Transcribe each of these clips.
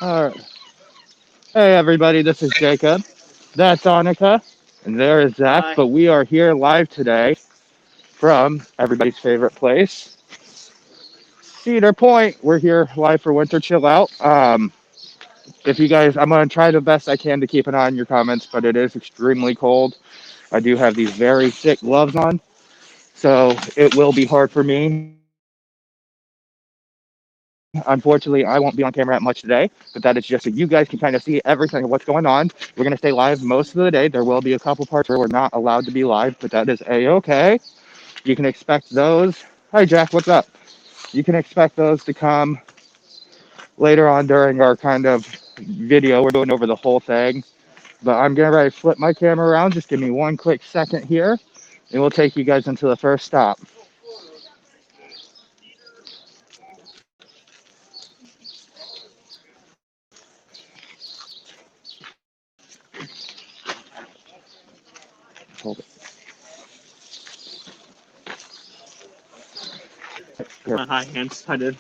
All right. Hey, everybody, this is Jacob. That's Annika. And there is Zach. Hi. But we are here live today from everybody's favorite place, Cedar Point. We're here live for Winter Chill Out. If you guys, I'm going to try the best I can to keep an eye on your comments, but it is extremely cold. I do have these very thick gloves on, so it will be hard for me. Unfortunately, I won't be on camera at much today, but that is just so you guys can kind of see everything of what's going on. We're going to stay live most of the day. There will be a couple parts where we're not allowed to be live, but that is a-okay. You can expect those. Hi, Jack, what's up? You can expect those to come later on during our kind of video. We're doing over the whole thing, but I'm getting ready to flip my camera around. Just give me one quick second here, and we'll take you guys into the first stop. Hold it. Here. My high hands. I did.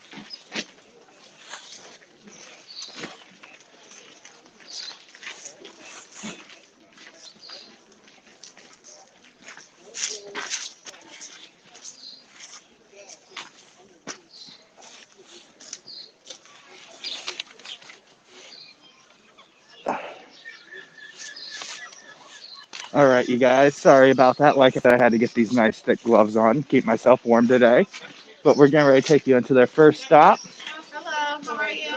All right, you guys. Sorry about that. Like I said, I had to get these nice thick gloves on, keep myself warm today. But we're getting ready to take you into their first stop. Hello, how are you?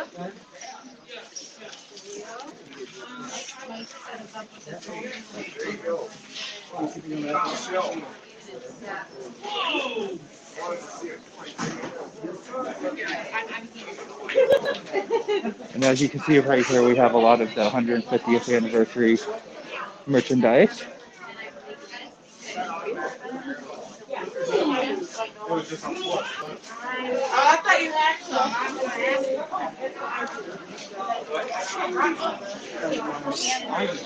And as you can see right here, we have a lot of the 150th anniversary merchandise. Oh, I thought you had some.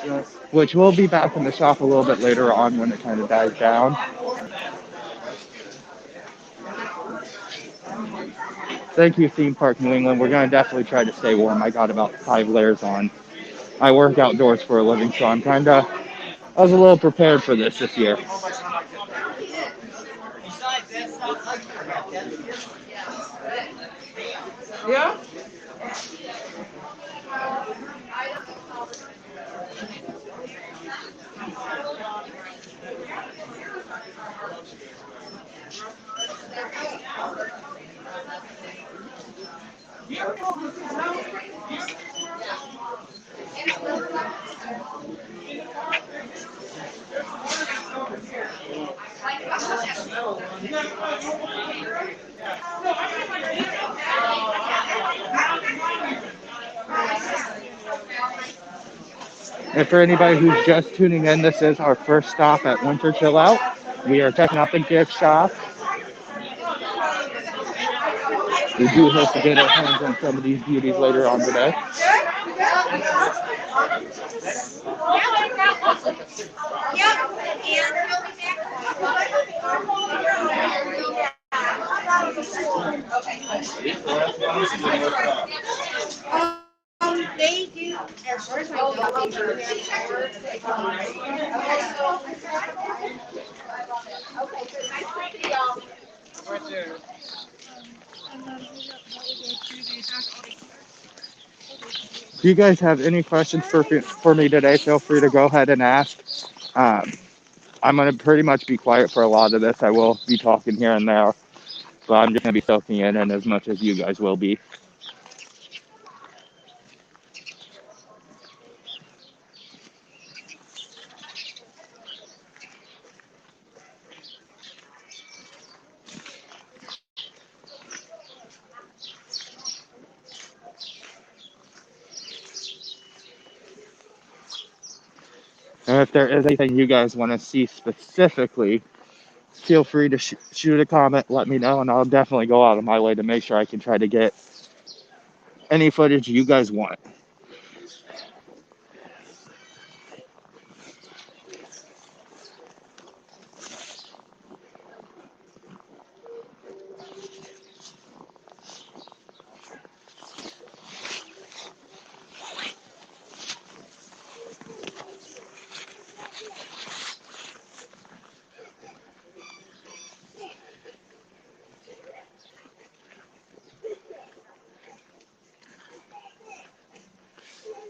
I'm Which we'll be back in the shop a little bit later on when it kind of dies down. Thank you, Theme Park New England. We're going to definitely try to stay warm. I got about 5 layers on. I work outdoors for a living, so I was a little prepared for this year. Yeah? And for anybody who's just tuning in, this is our first stop at Winter Chill Out. We are checking out the gift shop. We do hope to get our hands on some of these beauties later on today. They do. If you guys have any questions for me today, feel free to go ahead and ask. Um, I'm going to pretty much be quiet for a lot of this. I will be talking here and there, but I'm just going to be soaking in as much as you guys will be. And if there is anything you guys want to see specifically, feel free to shoot a comment, let me know, and I'll definitely go out of my way to make sure I can try to get any footage you guys want.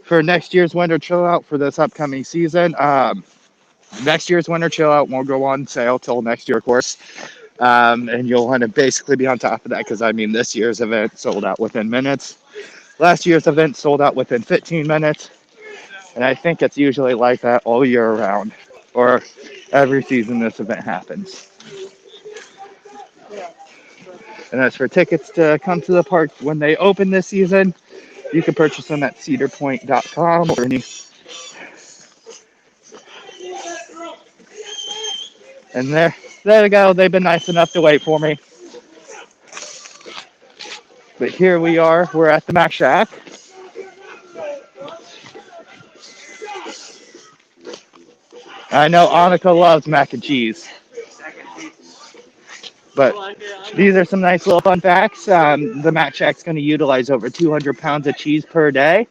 for next year's winter chill out for this upcoming season. Next year's winter chill out won't go on sale till next year, of course. And you'll want to basically be on top of that because I mean, this year's event sold out within minutes. Last year's event sold out within 15 minutes. And I think it's usually like that all year round or every season this event happens. And as for tickets to come to the park when they open this season, you can purchase them at cedarpoint.com or any. And there we go. They've been nice enough to wait for me. But here we are. We're at the Mac Shack. I know Annika loves mac and cheese. But these are some nice little fun facts. The Mac Shack's going to utilize over 200 pounds of cheese per day.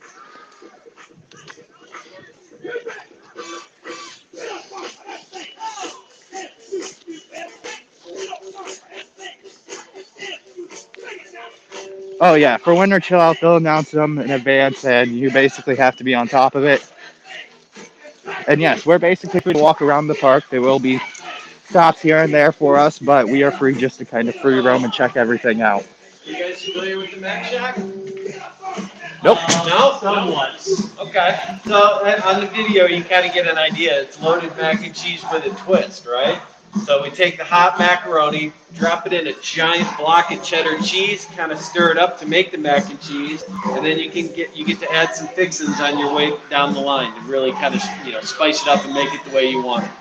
Oh yeah, for winter chill out, they'll announce them in advance, and you basically have to be on top of it. And yes, we're basically free to walk around the park. There will be stops here and there for us, but we are free just to kind of free roam and check everything out. You guys familiar with the Mac Shack? Nope. No? Somewhat. Okay. So on the video, you kind of get an idea. It's loaded mac and cheese with a twist, right? So we take the hot macaroni, drop it in a giant block of cheddar cheese, kind of stir it up to make the mac and cheese, and then you get to add some fixings on your way down the line to really kind of spice it up and make it the way you want it,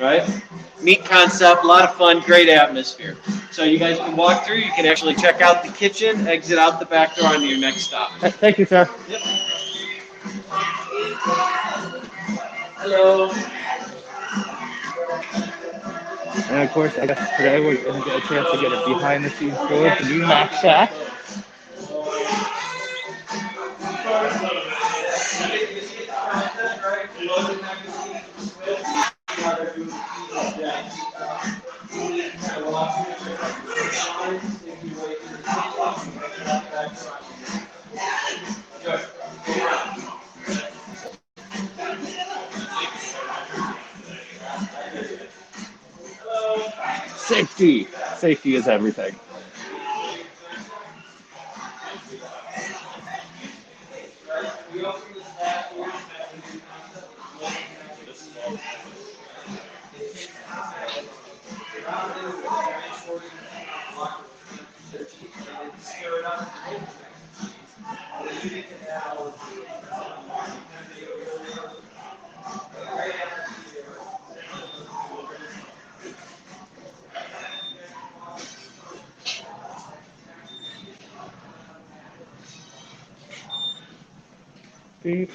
right? Neat concept, a lot of fun, great atmosphere. So you guys can walk through. You can actually check out the kitchen, exit out the back door onto your next stop. Thank you, sir. Yep. Hello. And of course, I guess today we're going to get a chance to get a behind the scenes tour of the new Mac Shack. Safety. Safety is everything. Beep.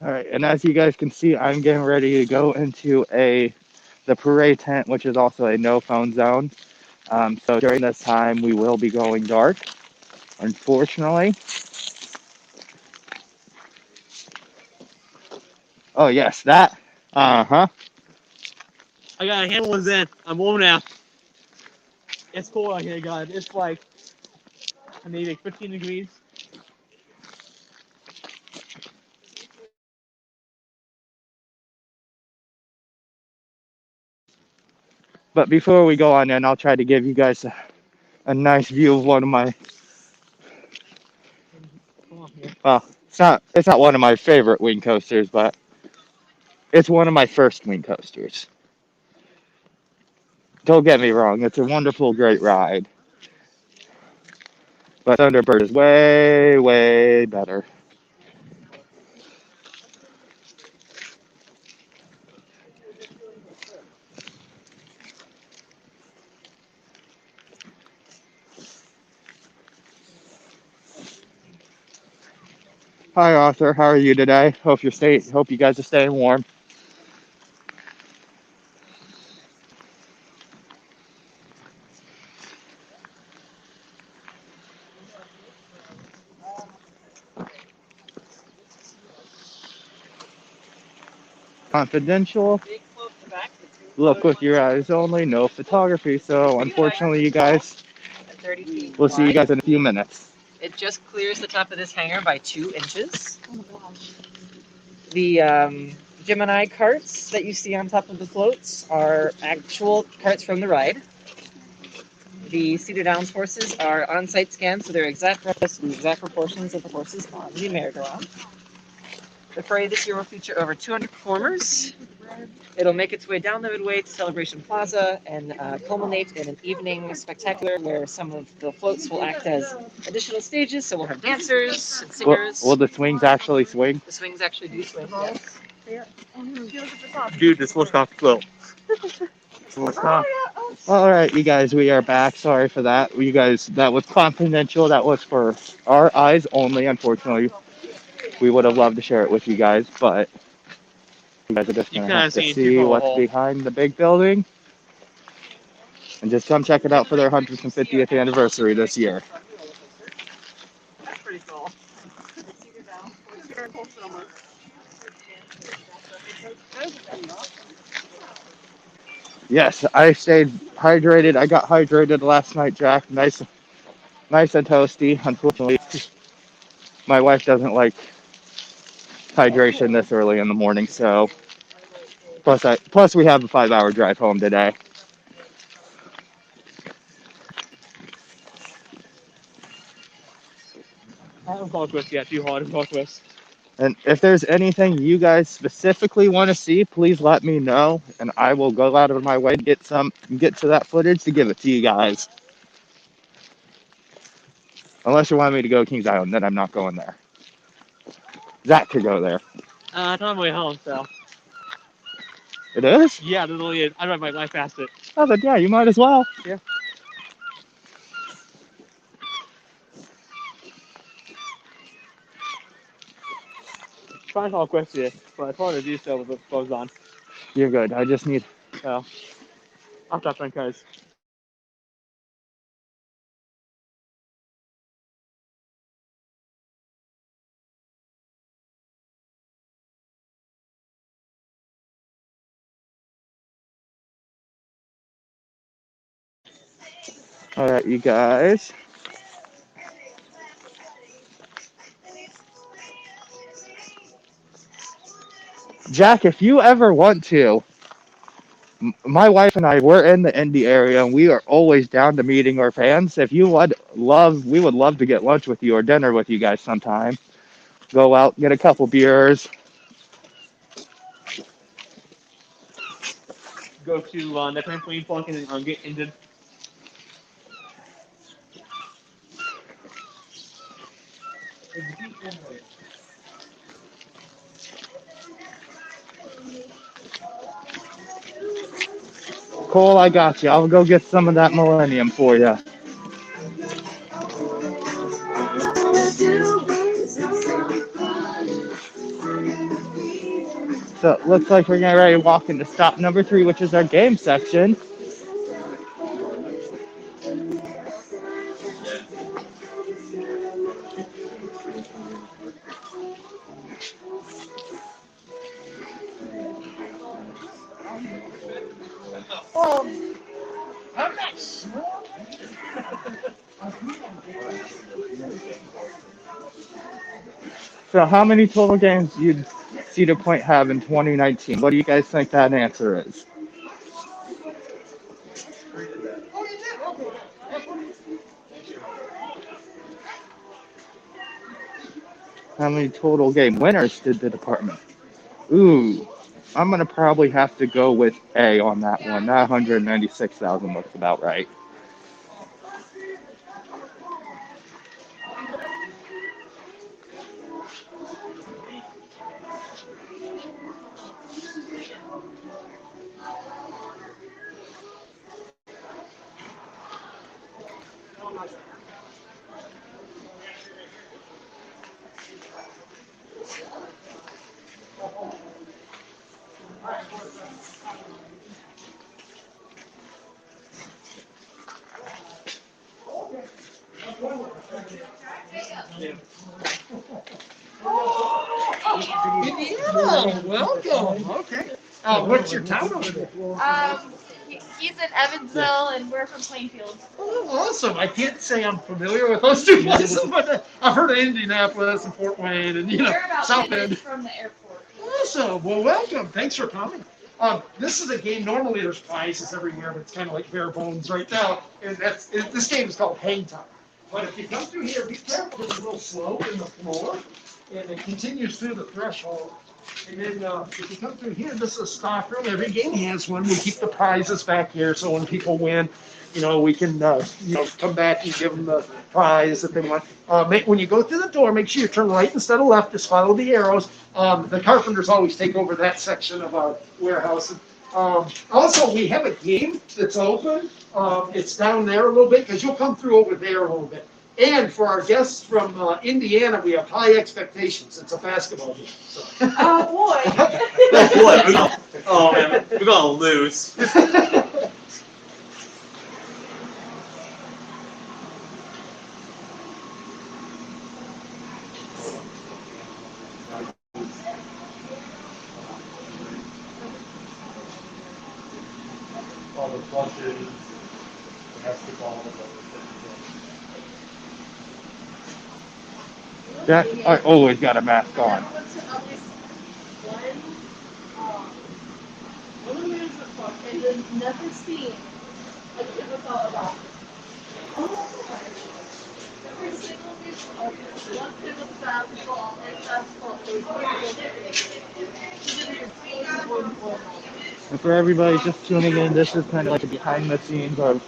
All right, and as you guys can see, I'm getting ready to go into the parade tent, which is also a no phone zone. So during this time, we will be going dark, unfortunately. Oh yes, that. Uh-huh. I got a hand ones in. I'm warm now. It's cold out here, God. It's like maybe like 15 degrees. But before we go on in, I'll try to give you guys a nice view of one of my. Come on here. Well, it's not one of my favorite wing coasters, but it's one of my first wing coasters. Don't get me wrong, it's a wonderful, great ride. But Thunderbird is way, way better. Hi, Arthur. How are you today? Hope you guys are staying warm. Confidential. Big float in the back. Look with your eyes only. No photography. So unfortunately, you guys, At 30 feet we'll see you wide. guys in a few minutes. It just clears the top of this hangar by 2 inches. The Gemini carts that you see on top of the floats are actual carts from the ride. The Cedar Downs horses are on-site scans, so they're exact replicas to the exact proportions of the horses on the merry-go-round. The parade this year will feature over 200 performers. It'll make its way down the midway to Celebration Plaza and culminate in an evening spectacular where some of the floats will act as additional stages. So we'll have dancers and singers. Will the swings actually swing? The swings actually do swing. Yes. Dude, this looks off the float. All right, you guys, we are back. Sorry for that. You guys, that was confidential. That was for our eyes only. Unfortunately, we would have loved to share it with you guys, but you guys are just You gonna kinda have to see see people what's hole. behind the big building, and just come check it out for their 150th anniversary this year. That's pretty cool. Yes, I stayed hydrated. I got hydrated last night, Jack. Nice and toasty. Unfortunately, my wife doesn't like hydration this early in the morning, so plus we have a 5-hour drive home today. I haven't called Twist yet. Too hard to call Twist. And if there's anything you guys specifically want to see, please let me know, and I will go out of my way to get to that footage to give it to you guys. Unless you want me to go to Kings Island, then I'm not going there. Zach could go there. It's on my way home, so. It is? Yeah, literally is. I ride my life past it. Oh, then yeah, you might as well. Yeah. Trying to call Quest here, but it's hard to do so with the clothes on. You're good. I just need. So, I'll stop my cars. All right, you guys. Jack, if you ever want to, my wife and I, we're in the Indy area, and we are always down to meeting our fans. If you would love, we would love to get lunch with you or dinner with you guys sometime. Go out, get a couple beers. Go to the trampoline park and get injured. Cole, I got you. I'll go get some of that Millennium for you. So it looks like we're getting ready to walk into stop number 3, which is our game section. So how many total games did Cedar Point have in 2019? What do you guys think that answer is? How many total game winners did the department? Ooh, I'm gonna probably have to go with A on that one. That 196,000 looks about right. Indiana, welcome. Okay. What's your town over there? He's in Evansville and we're from Plainfield. Oh, awesome. I can't say I'm familiar with those two places, but I've heard of Indianapolis and Fort Wayne and, We're about South 10 Bend. minutes from the airport. Awesome. Well, welcome. Thanks for coming. This is a game. Normally, there's prizes everywhere, but it's kind of like bare bones right now. And this game is called Hang Time. But if you come through here, be careful. There's a little slope in the floor, and it continues through the threshold. And then if you come through here, this is a stock room. Every game has one. We keep the prizes back here, so when people win, we can come back and give them the prize that they want. When you go through the door, make sure you turn right instead of left. Just follow the arrows. The carpenters always take over that section of our warehouse. Also, we have a game that's open. It's down there a little bit because you'll come through over there a little bit. And for our guests from Indiana, we have high expectations. It's a basketball game. So. Oh boy. Oh boy, oh man, we're gonna lose. All the clutches, basketball. That I always got a mask on. And then never seen a typical adoption. Every single piece once it was basketball and basketball And for everybody just tuning in, this is kind of like the behind the scenes of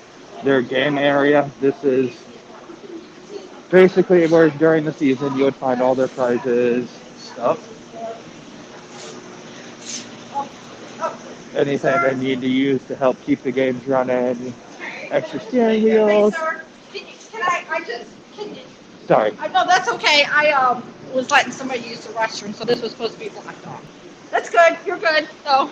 their game area. This is basically where during the season you would find all their prizes, stuff. Anything they need to use to help keep the games running, extra steering wheels. Sorry. No, that's okay. I was letting somebody use the restroom, so this was supposed to be blocked off. That's good. You're good. So.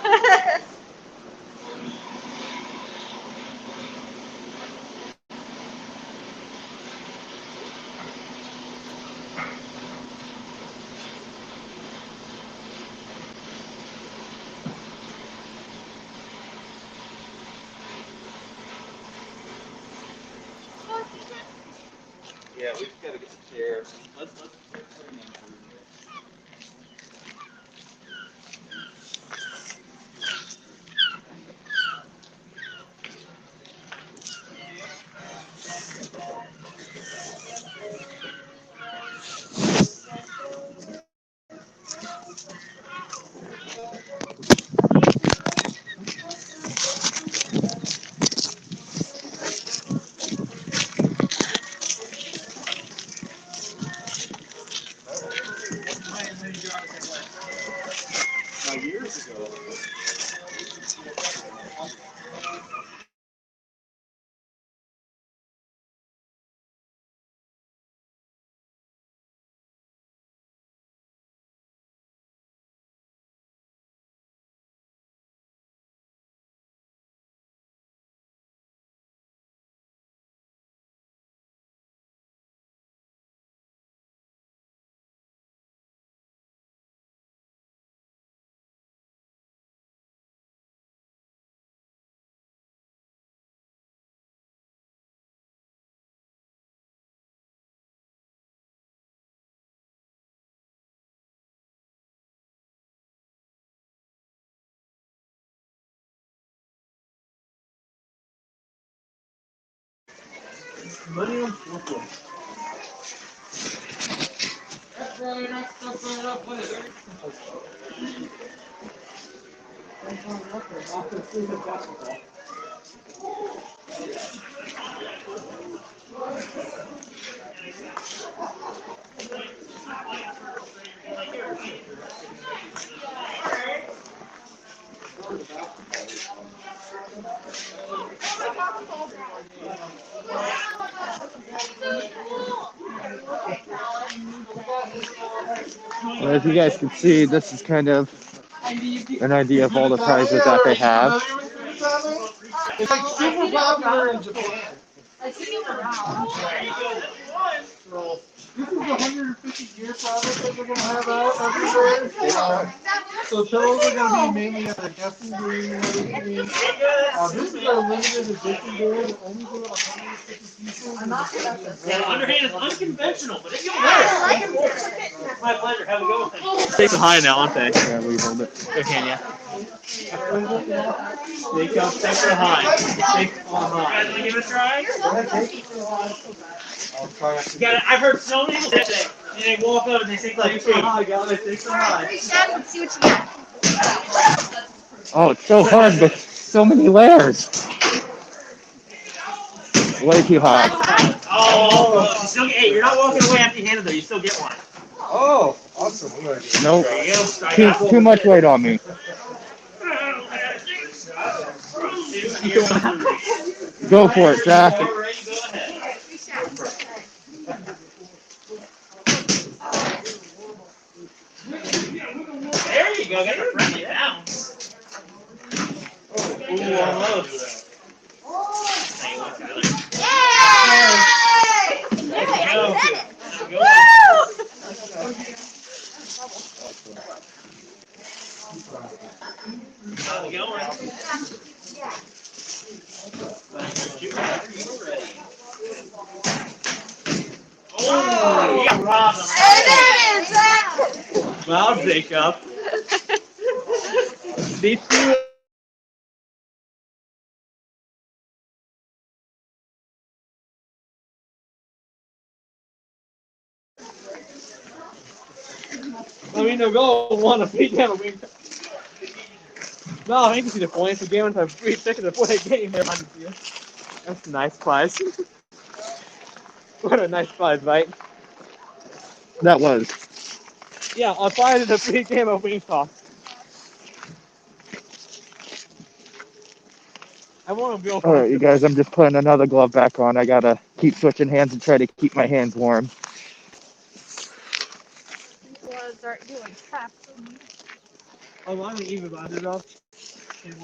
Yeah, we just gotta get the chairs. Let's put your name through here. Now, years ago, Well, as you guys can see, this is kind of an idea of all the prizes that they have. It's like super popular in Japan. I see him around. This is a 150-year product that we're going to have out everywhere. So pillows are going to be mainly guessing green and everything. This is a limited edition beer that only do 150 pieces. Yeah, underhand is unconventional, but it works. My pleasure. Have a good one. Take the high now, aren't they? Yeah, we hold it. Go can ya? Take the high. Take the high. You want to give it a try? Yeah, I've heard so many people say that, and they walk up and they think like, take the high, guys, take the high. Let's see what you got. Oh, it's so hard with so many layers. Way too hot. Oh, you still, hey, you're not walking away empty-handed though. You still get one. Oh, awesome. Nope. There you go. Too much weight on me. Go for it, Jack. There you go. Get a friendly bounce. Ooh, almost. Oh, yeah, Rob. Well, Jacob. These two. I mean, they'll go one a beat down a wing. No, I think you see the points. The game went to 3 seconds before they game here. That's a nice prize. What a nice prize, right? That was. Yeah, I'll prize is a free game of wing toss. I want to go. All right, you guys, I'm just putting another glove back on. I gotta keep switching hands and try to keep my hands warm. Gloves aren't doing crap for me. Oh, I'm even about it off. There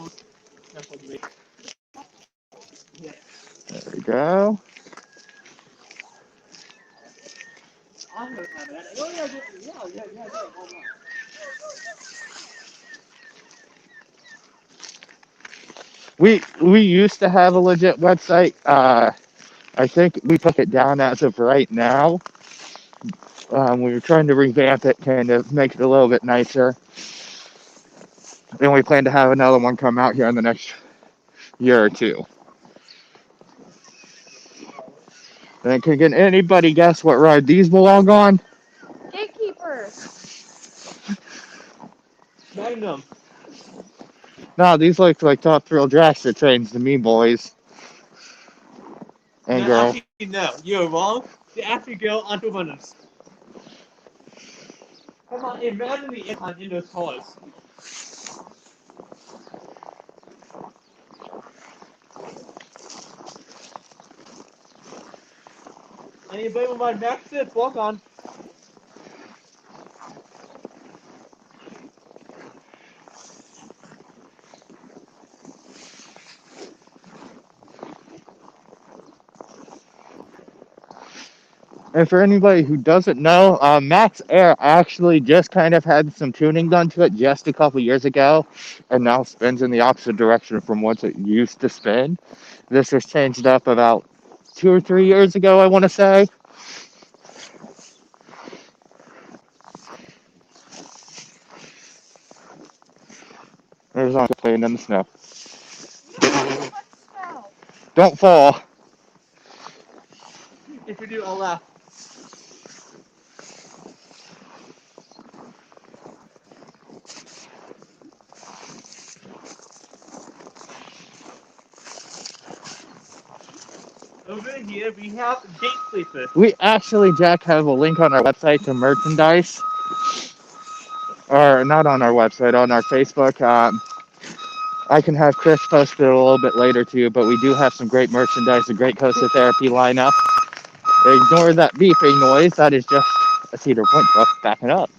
we go. I'm gonna have that. Oh, yeah. We used to have a legit website. I think we took it down as of right now. We were trying to revamp it, kind of make it a little bit nicer. And we plan to have another one come out here in the next year or two. And can anybody guess what ride these belong on? Gatekeeper. Magnum. No, these look like Top Thrill Dragster trains to me, boys and No, girls. actually, no. You're wrong. They actually go onto abundance. Come on, imagine the impact in those cars. Anybody with my next sip, walk on. And for anybody who doesn't know, Max Air actually just kind of had some tuning done to it just a couple years ago, and now spins in the opposite direction from what it used to spin. This was changed up about 2 or 3 years ago, I want to say. There's on playing in the snow. Don't fall. If you do, I'll laugh. Over here, we have Gate Sleeper. We actually, Jack, have a link on our website to merchandise. Or not on our website, on our Facebook. I can have Chris post it a little bit later too, but we do have some great merchandise, a great coaster therapy lineup. Ignore that beeping noise. That is just a Cedar Point truck backing up.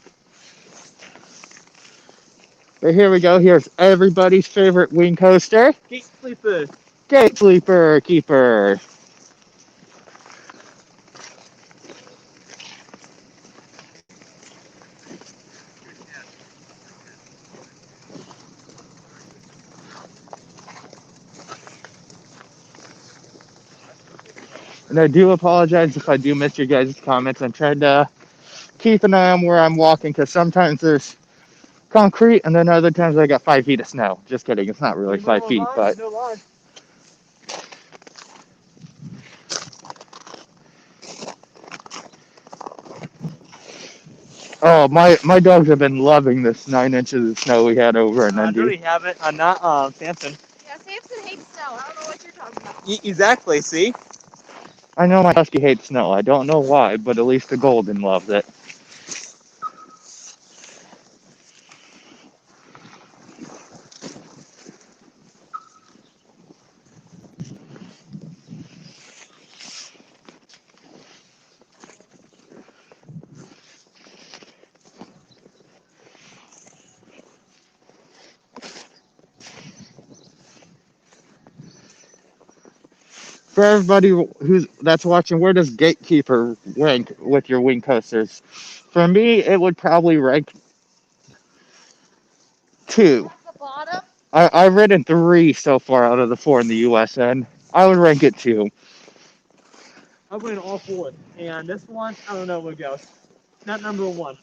But here we go. Here's everybody's favorite wing coaster. Gate Sleeper. Gate Sleeper Keeper. And I do apologize if I do miss your guys' comments. I'm trying to keep an eye on where I'm walking because sometimes there's concrete and then other times I got 5 feet of snow. Just kidding. It's not really 5 feet, but oh, my dogs have been loving this 9 inches of snow we had over in No, Indy. you haven't. I'm not Samson. Yeah, Samson hates snow. I don't know what you're talking about. Exactly. See. I know my husky hates snow. I don't know why, but at least the golden loves it. For everybody that's watching, where does Gatekeeper rank with your wing coasters? For me, it would probably rank 2. At the bottom? I've ridden 3 so far out of the 4 in the U.S. and I would rank it 2. I'm winning all 4, and this one, I don't know where it goes. Not number 1.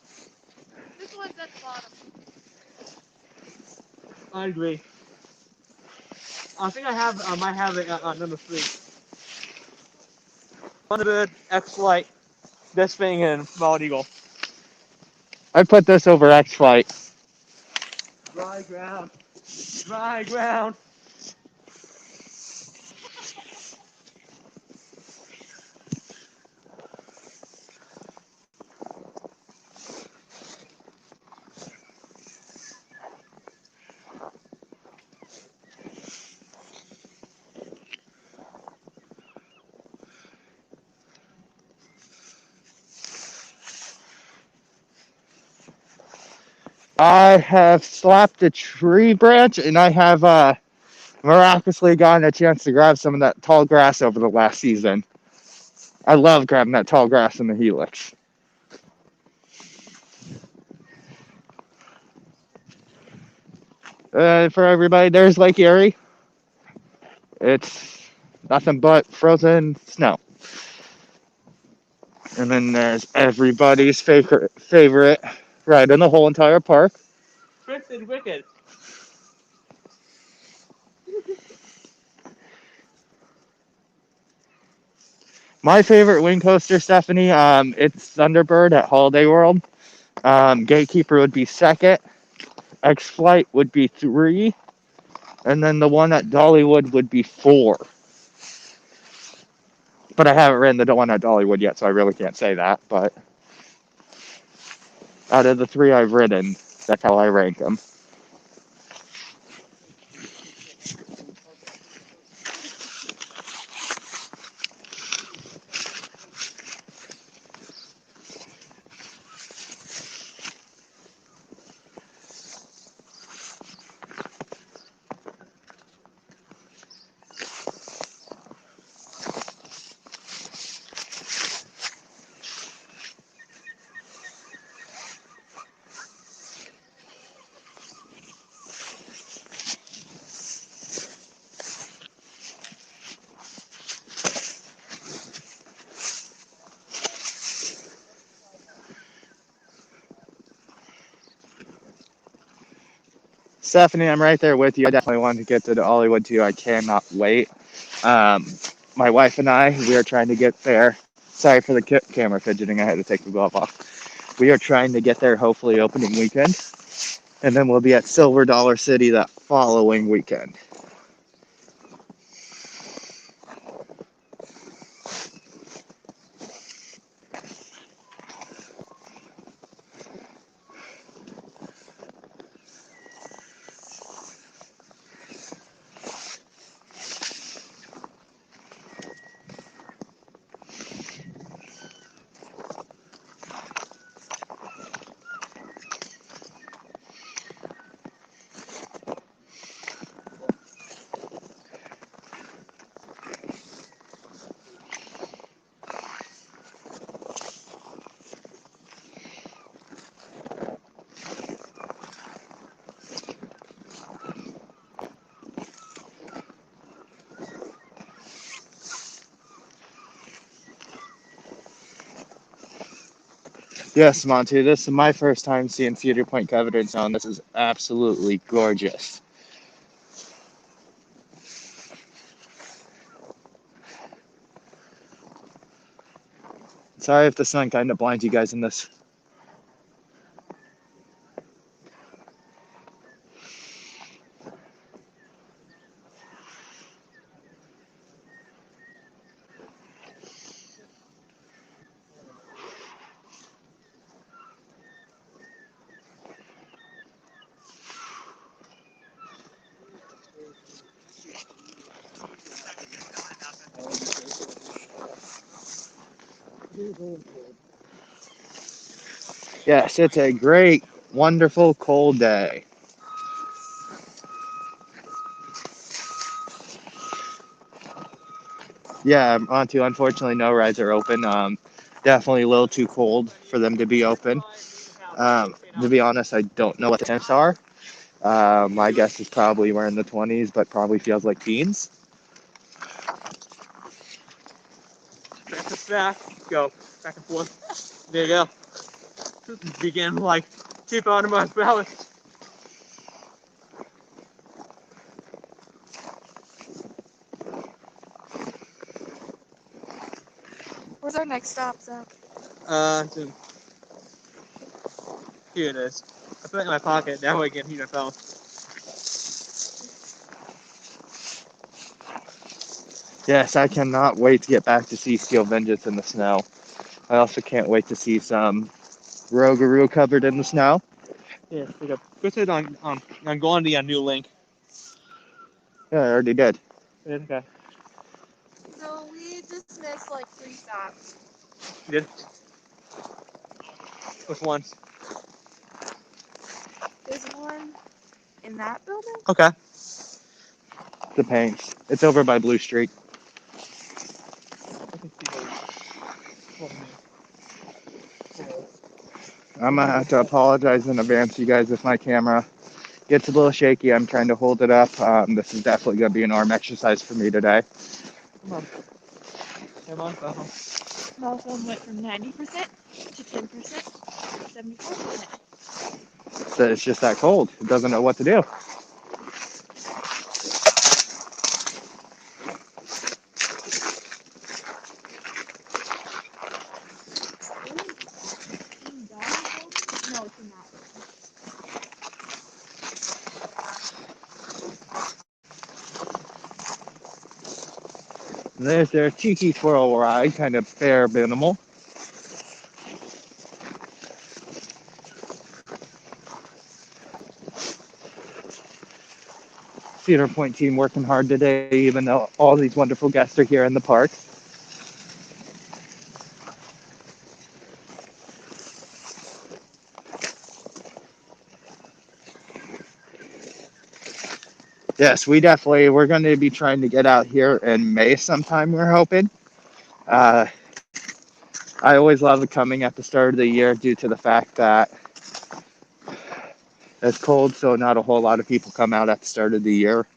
This one's at the bottom. I agree. I think I might have it on number 3. Thunderbird, X-Flight, this thing, and Bald Eagle. I put this over X-Flight. Dry ground. Dry ground. I have slapped a tree branch and I have miraculously gotten a chance to grab some of that tall grass over the last season. I love grabbing that tall grass in the helix. For everybody, there's Lake Erie. It's nothing but frozen snow. And then there's everybody's favorite ride in the whole entire park. Twisted Wicked. My favorite wing coaster, Stephanie, it's Thunderbird at Holiday World. Gatekeeper would be second. X Flight would be 3. And then the one at Dollywood would be 4. But I haven't ridden the one at Dollywood yet, so I really can't say that. But out of the 3 I've ridden, that's how I rank them. Stephanie, I'm right there with you. I definitely want to get to the Hollywood too. I cannot wait. Um, my wife and I, we are trying to get there. Sorry for the camera fidgeting. I had to take the glove off. We are trying to get there hopefully opening weekend. And then we'll be at Silver Dollar City that following weekend. Yes, Monty, this is my first time seeing Cedar Point covered in snow, and this is absolutely gorgeous. Sorry if the sun kind of blinds you guys in this. Yes, it's a great, wonderful, cold day. Yeah, Monty, unfortunately, no rides are open. Definitely a little too cold for them to be open. To be honest, I don't know what the temps are. My guess is probably we're in the 20s, but probably feels like teens. Back to back, go back and forth. There you go. Begin like keep out of my balance. Where's our next stop, Zach? So here it is. I put it in my pocket. That way I can hear my phone. Yes, I cannot wait to get back to see Steel Vengeance in the snow. I also can't wait to see some Rougarou covered in the snow. Yeah, there you go. Go to it on go on the new link. Yeah, I already did. Okay. So we just missed like 3 stops. You did. Which ones? There's one in that building? Okay. The paints. It's over by Blue Street. I can see those. Hold on. I'm gonna have to apologize in advance, you guys, if my camera gets a little shaky. I'm trying to hold it up. This is definitely gonna be an arm exercise for me today. Come on. Come on, phone. My phone went from 90% to 10% to 74%. So it's just that cold. It doesn't know what to do. No, it's in that building. There's their Tiki Twirl ride, kind of bare minimal. Cedar Point team working hard today, even though all these wonderful guests are here in the park. Yes, we're going to be trying to get out here in May sometime, we're hoping. I always love coming at the start of the year due to the fact that it's cold, so not a whole lot of people come out at the start of the year.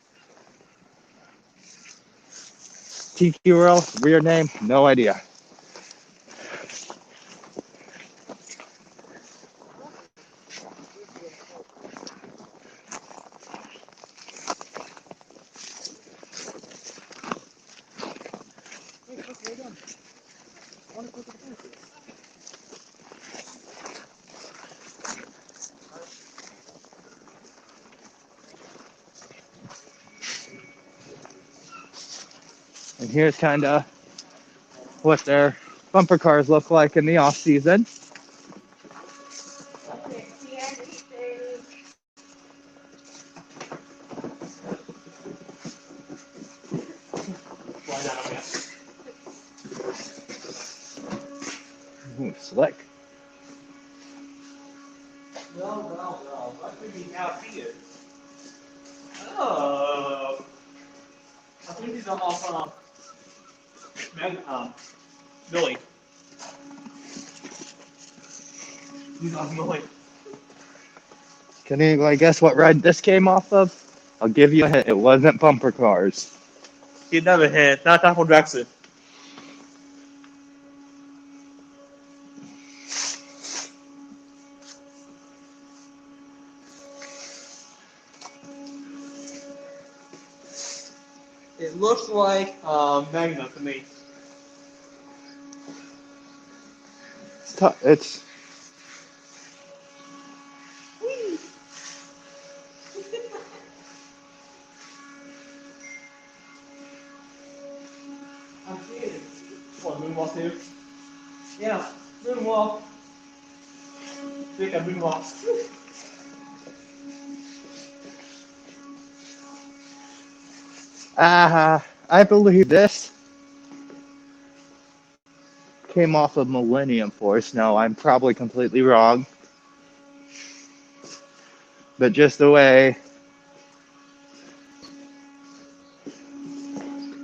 Tiki Whirl, weird name, no idea. And here's kind of what their bumper cars look like in the off season. Ooh, slick. Well. What do we have here? Oh. I think these are all from Billy. These are Billy. Can you guess what ride this came off of? I'll give you a hint. It wasn't bumper cars. He never hit. Not that for Brexit. It looks like Magna to me. It's I'm seeing it. What, moonwalk too? Yeah, moonwalk. Think I moonwalk. I believe this came off of Millennium Force. No, I'm probably completely wrong. But just the way,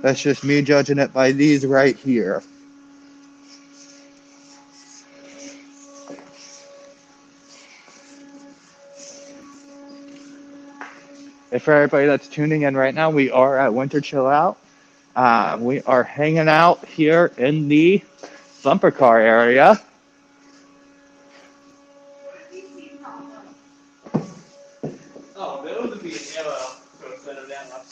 that's just me judging it by these right here. And for everybody that's tuning in right now, we are at Winter Chill Out. We are hanging out here in the bumper car area. Oh, those would be an arrow instead of that much.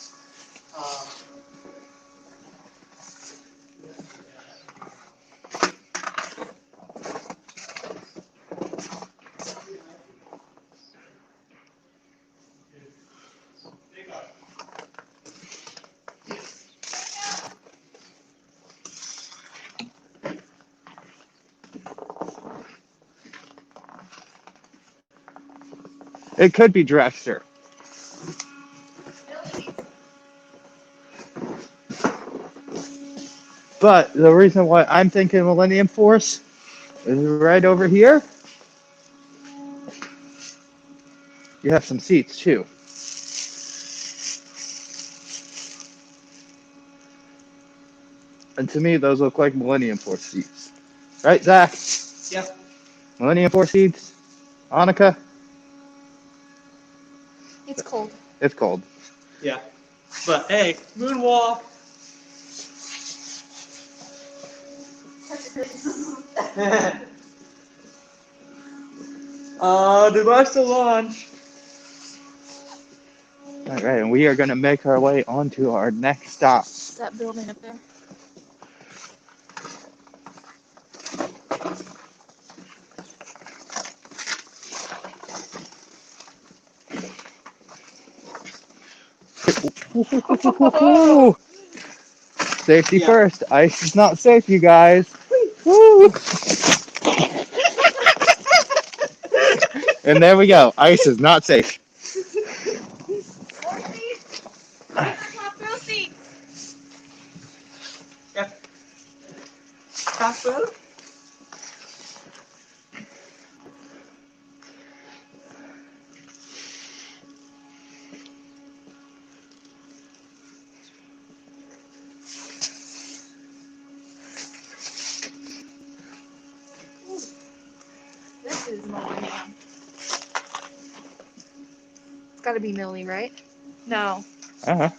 It could be Drexter. But the reason why I'm thinking Millennium Force is right over here. You have some seats too. And to me, those look like Millennium Force seats. Right, Zach? Yep. Millennium Force seats? Annika? It's cold. It's cold. Yeah. But hey, moonwalk. Device to launch. All right, and we are going to make our way onto our next stop. That building up there. Safety Yeah. first. Ice is not safe, you guys. Woo. And there we go. Ice is not safe. Top row seat. Yep. Castle. This is Millennium. It's gotta be Millie, right? No. Uh-huh.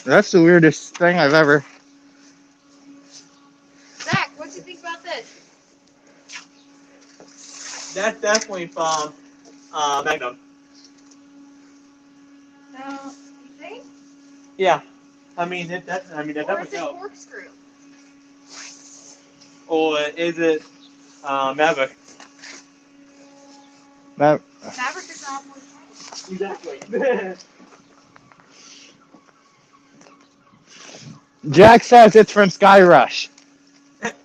That's the weirdest thing I've ever. Zach, what do you think about this? That's definitely from Magnum. No. You think? Yeah. I mean, that Or definitely is it helps. corkscrew? Or is it Maverick? Matt, Maverick is not more Exactly. Jack says it's from Sky Rush.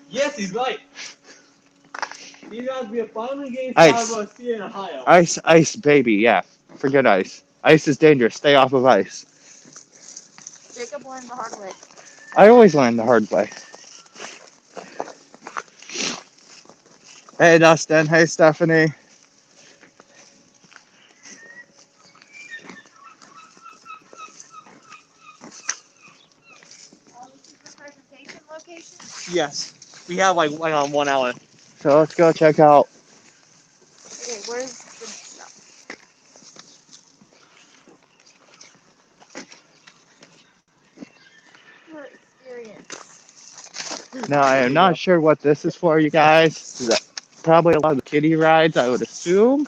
Yes, he's right. These guys we are finally getting Ice. Starbucks here in Ohio. Ice, baby. Yeah. Forget ice. Ice is dangerous. Stay off of ice. Jacob learned the hard way. I always learn the hard way. Hey, Dustin. Hey, Stephanie. This is the presentation location. Yes. We have like 1 hour. So let's go check out. Okay, where's the next stop? For experience. Now, I am not sure what this is for, you guys. Probably a lot of the kiddie rides, I would assume.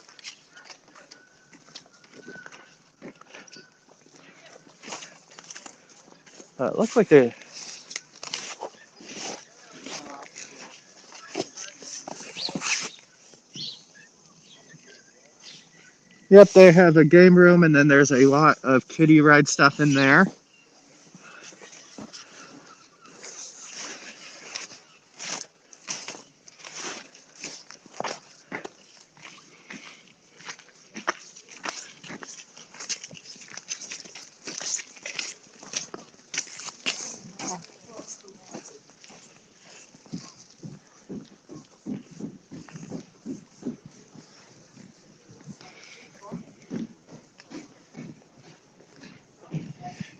It looks like they. Yep, they have a game room, and then there's a lot of kiddie ride stuff in there.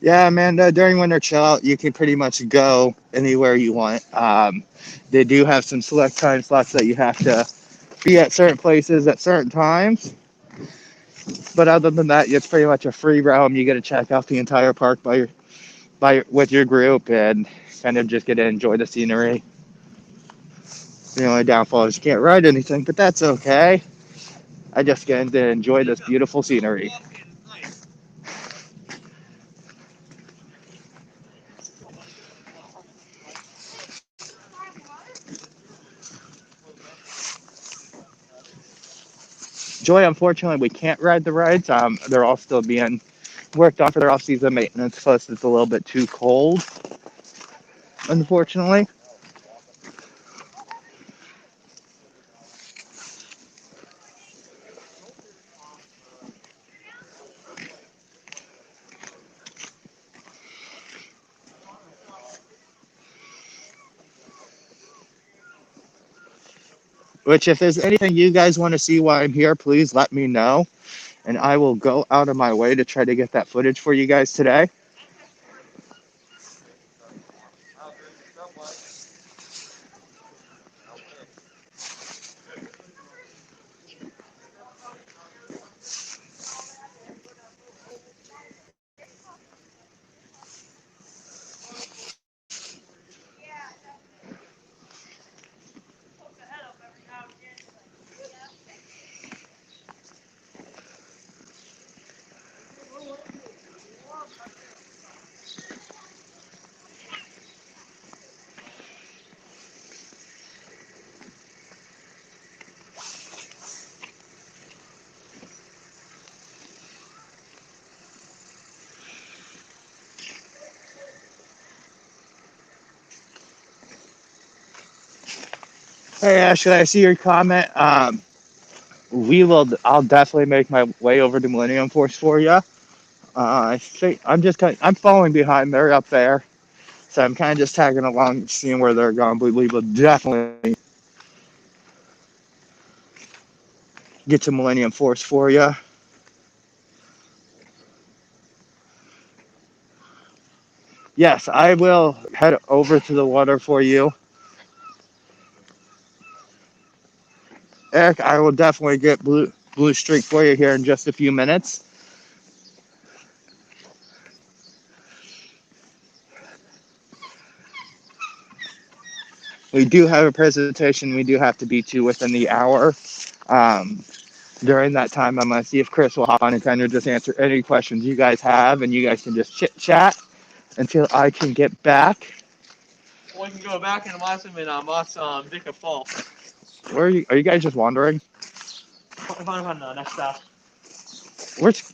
Yeah, Amanda, during winter chill out, you can pretty much go anywhere you want. They do have some select time slots that you have to be at certain places at certain times. But other than that, it's pretty much a free roam. You get to check out the entire park with your group and kind of just get to enjoy the scenery. The only downfall is you can't ride anything, but that's okay. I just get to enjoy this beautiful scenery. Joy, unfortunately, we can't ride the rides. They're all still being worked on for their off-season maintenance. Plus, it's a little bit too cold, unfortunately. Which, if there's anything you guys want to see while I'm here, please let me know, and I will go out of my way to try to get that footage for you guys today. Hey, Ashley, I see your comment. I'll definitely make my way over to Millennium Force for you. I think I'm following behind. They're up there, so I'm kind of just tagging along, seeing where they're going. But we will definitely get to Millennium Force for you. Yes, I will head over to the water for you, Eric. I will definitely get Blue Streak for you here in just a few minutes. We do have a presentation. We do have to be to within the hour. Um, During that time, I'm going to see if Chris will hop on and kind of just answer any questions you guys have, and you guys can just chit chat until I can get back. We can go back and watch him and watch Dick Fall. Where are you guys just wandering? Fun, next stop. Where's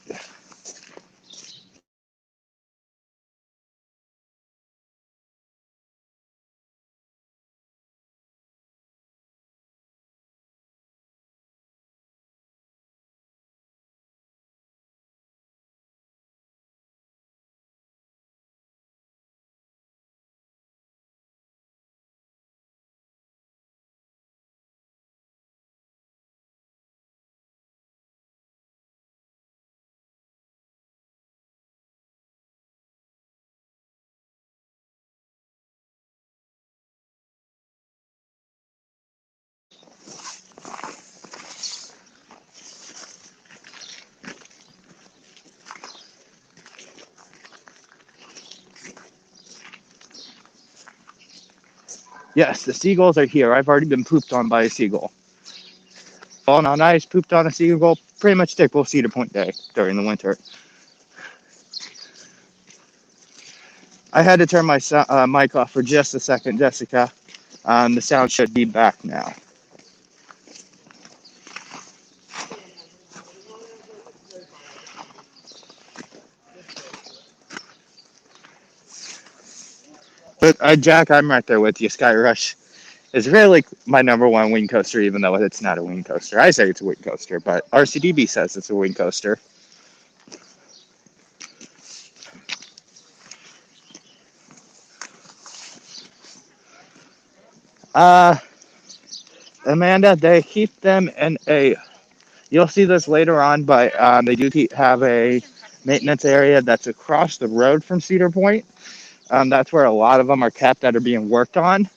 Yes, the seagulls are here. I've already been pooped on by a seagull. Fallen on ice, pooped on a seagull. Pretty much typical Cedar Point day during the winter. I had to turn my mic off for just a second, Jessica. The sound should be back now. But Jack, I'm right there with you. Sky Rush is really my number one wing coaster, even though it's not a wing coaster. I say it's a wing coaster, but RCDB says it's a wing coaster. Uh, Amanda, they keep them in a. You'll see this later on, but they do have a maintenance area that's across the road from Cedar Point. That's where a lot of them are kept that are being worked on.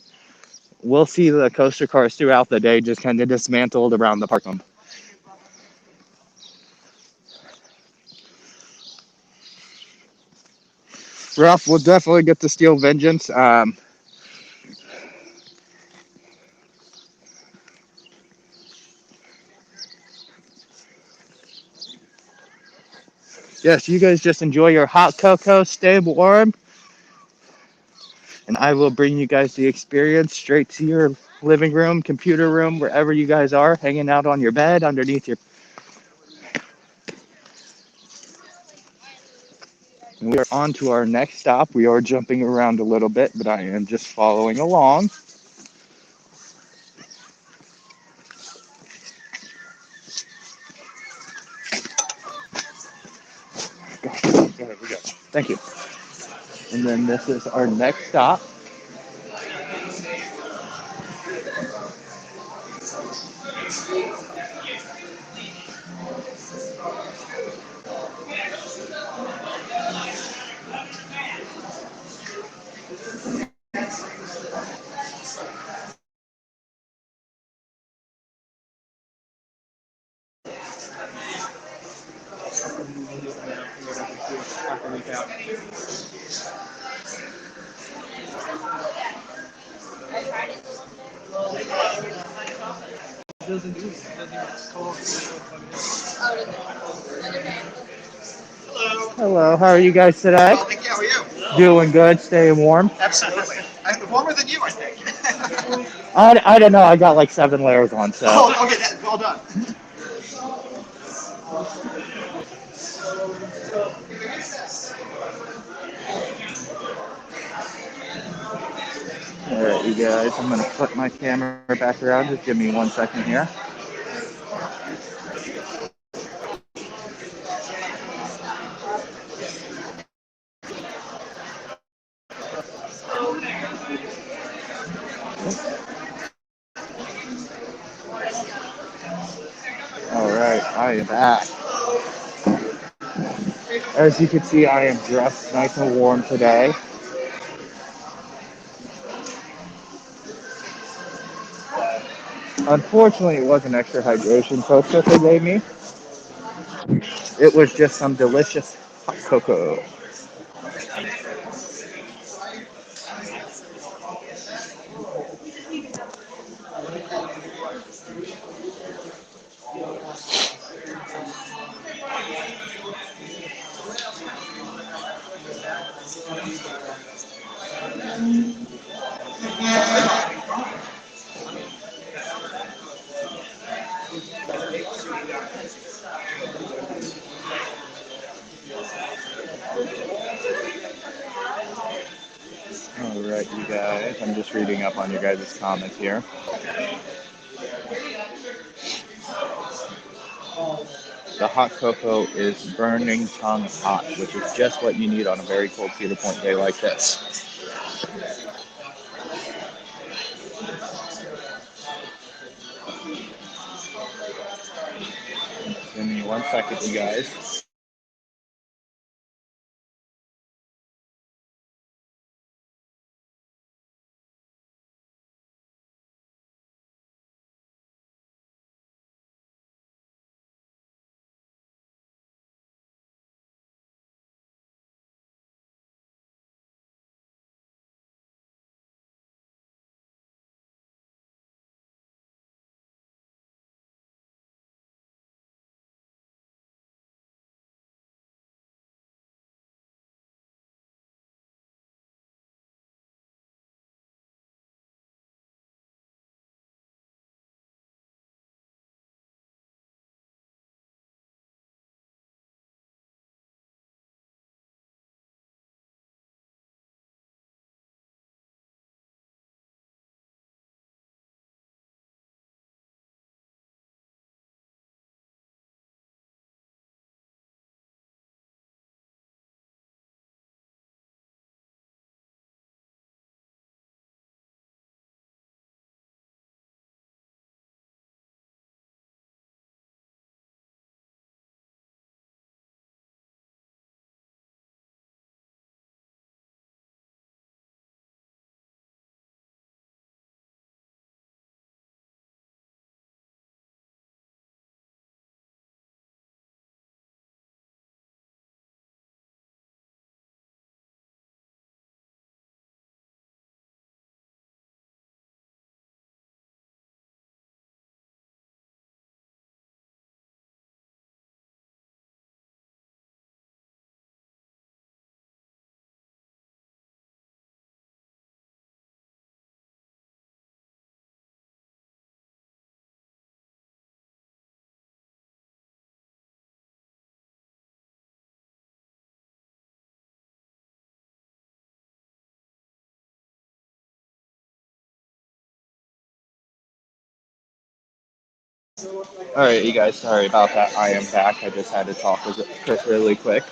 We'll see the coaster cars throughout the day just kind of dismantled around the park. Ralph, we'll definitely get to Steel Vengeance. Yes, you guys just enjoy your hot cocoa, stay warm, and I will bring you guys the experience straight to your living room, computer room, wherever you guys are, hanging out on your bed, underneath your. We are on to our next stop. We are jumping around a little bit, but I am just following along. There we go. Thank you. And then this is our next stop. Hello, how are you guys today? Well, thank you. How are you? Doing good, staying warm. Absolutely. Warmer than you, I think. I don't know, I got like 7 layers on, so. Oh, okay, well done. All right, you guys, I'm gonna flip my camera back around. Just give me 1 second here. All right, I am back. As you can see, I am dressed nice and warm today. Unfortunately, it wasn't extra hydration soap that they gave me. It was just some delicious hot cocoa. All right, you guys, I'm just reading up on your guys' comments here. The hot cocoa is burning tongue hot, which is just what you need on a very cold Cedar Point day like this. Give me 1 second, you guys. All right, you guys, sorry about that. I am back. I just had to talk with Chris really quick.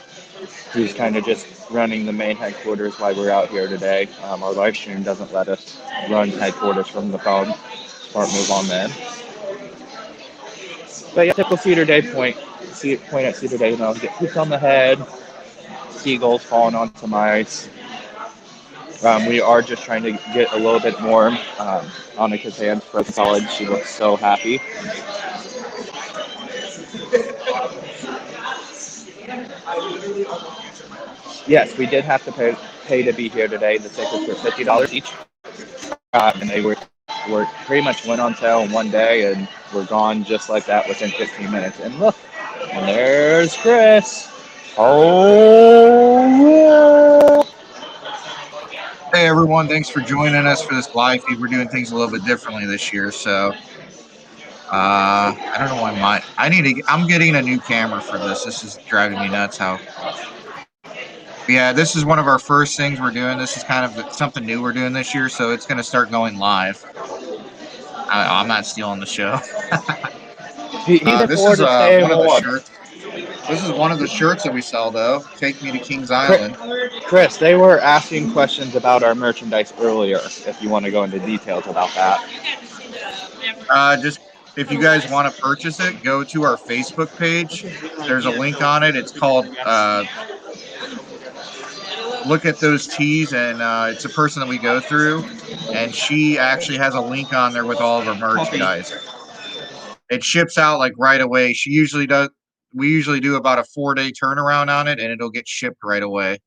He's kind of just running the main headquarters while we're out here today. Our live stream doesn't let us run headquarters from the phone. Smart move on them. But yeah, typical Cedar Day point. Point at Cedar Day, get hoops on the head, seagulls falling on some ice. We are just trying to get a little bit more on Kazan's first solid. She looks so happy. Yes, we did have to pay to be here today. The tickets were $50 each, and they were pretty much went on sale in one day, and were gone just like that within 15 minutes. And look, and there's Chris. Oh, Hey everyone, thanks for joining us for this live feed. We're doing things a little bit differently this year, so I don't know why I'm getting a new camera for this. This is driving me nuts how. Yeah, this is one of our first things we're doing. This is kind of something new we're doing this year, so it's going to start going live. I'm not stealing the show. He can This afford is to stay one of the warm. shirts. This is one of the shirts that we sell, though. Take me to Kings Island. Chris, they were asking questions about our merchandise earlier. If you want to go into details about that. Just if you guys want to purchase it, go to our Facebook page. There's a link on it. It's called Look at Those Tees, and it's a person that we go through, and she actually has a link on there with all of our merchandise. It ships out like right away. She usually does. We usually do about a 4-day turnaround on it, and it'll get shipped right away.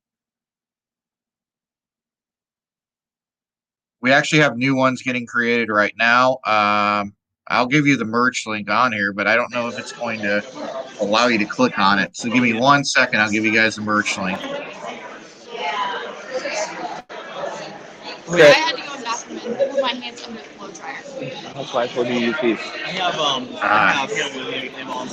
We actually have new ones getting created right now. I'll give you the merch link on here, but I don't know if it's going to allow you to click on it. So give me 1 second. I'll give you guys the merch link. I had to go in the bathroom and put my hands under the blow dryer. That's why I told you to use these. I have him on.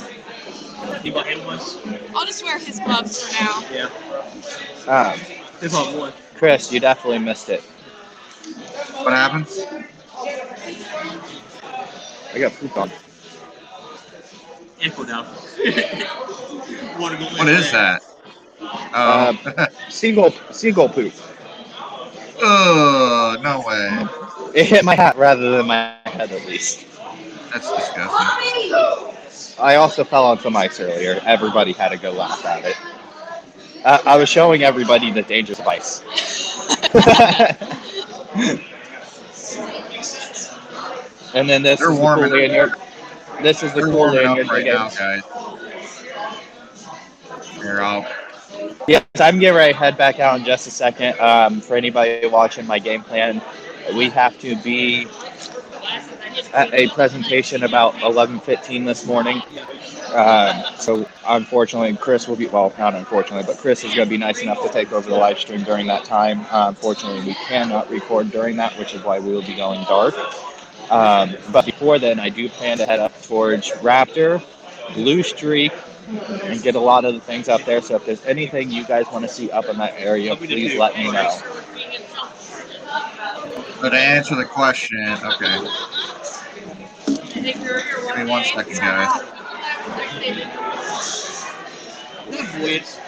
You bought him once? I'll just wear his gloves for now. Yeah. His on one. Chris, you definitely missed it. What happened? I got poop on. Info down. What is that? Oh. Seagull poop. Oh, no way. It hit my hat rather than my head, at least. That's disgusting. I also fell on some ice earlier. Everybody had to go laugh at it. I was showing everybody the dangers of ice. And then this They're is the warming cool lanyard. This is the cool lanyard right now, again. guys. Here, I'll. Yes, I'm getting ready to head back out in just a second. For anybody watching my game plan, we have to be at a presentation about 11:15 this morning. So unfortunately, Chris will be, well, not unfortunately, but Chris is going to be nice enough to take over the live stream during that time. Unfortunately, we cannot record during that, which is why we will be going dark. But before then, I do plan to head up towards Raptor, Blue Streak, and get a lot of the things up there. So if there's anything you guys want to see up in that area, please let me know. So to answer the question, okay. Give me 1 second, guys. Yeah, it is.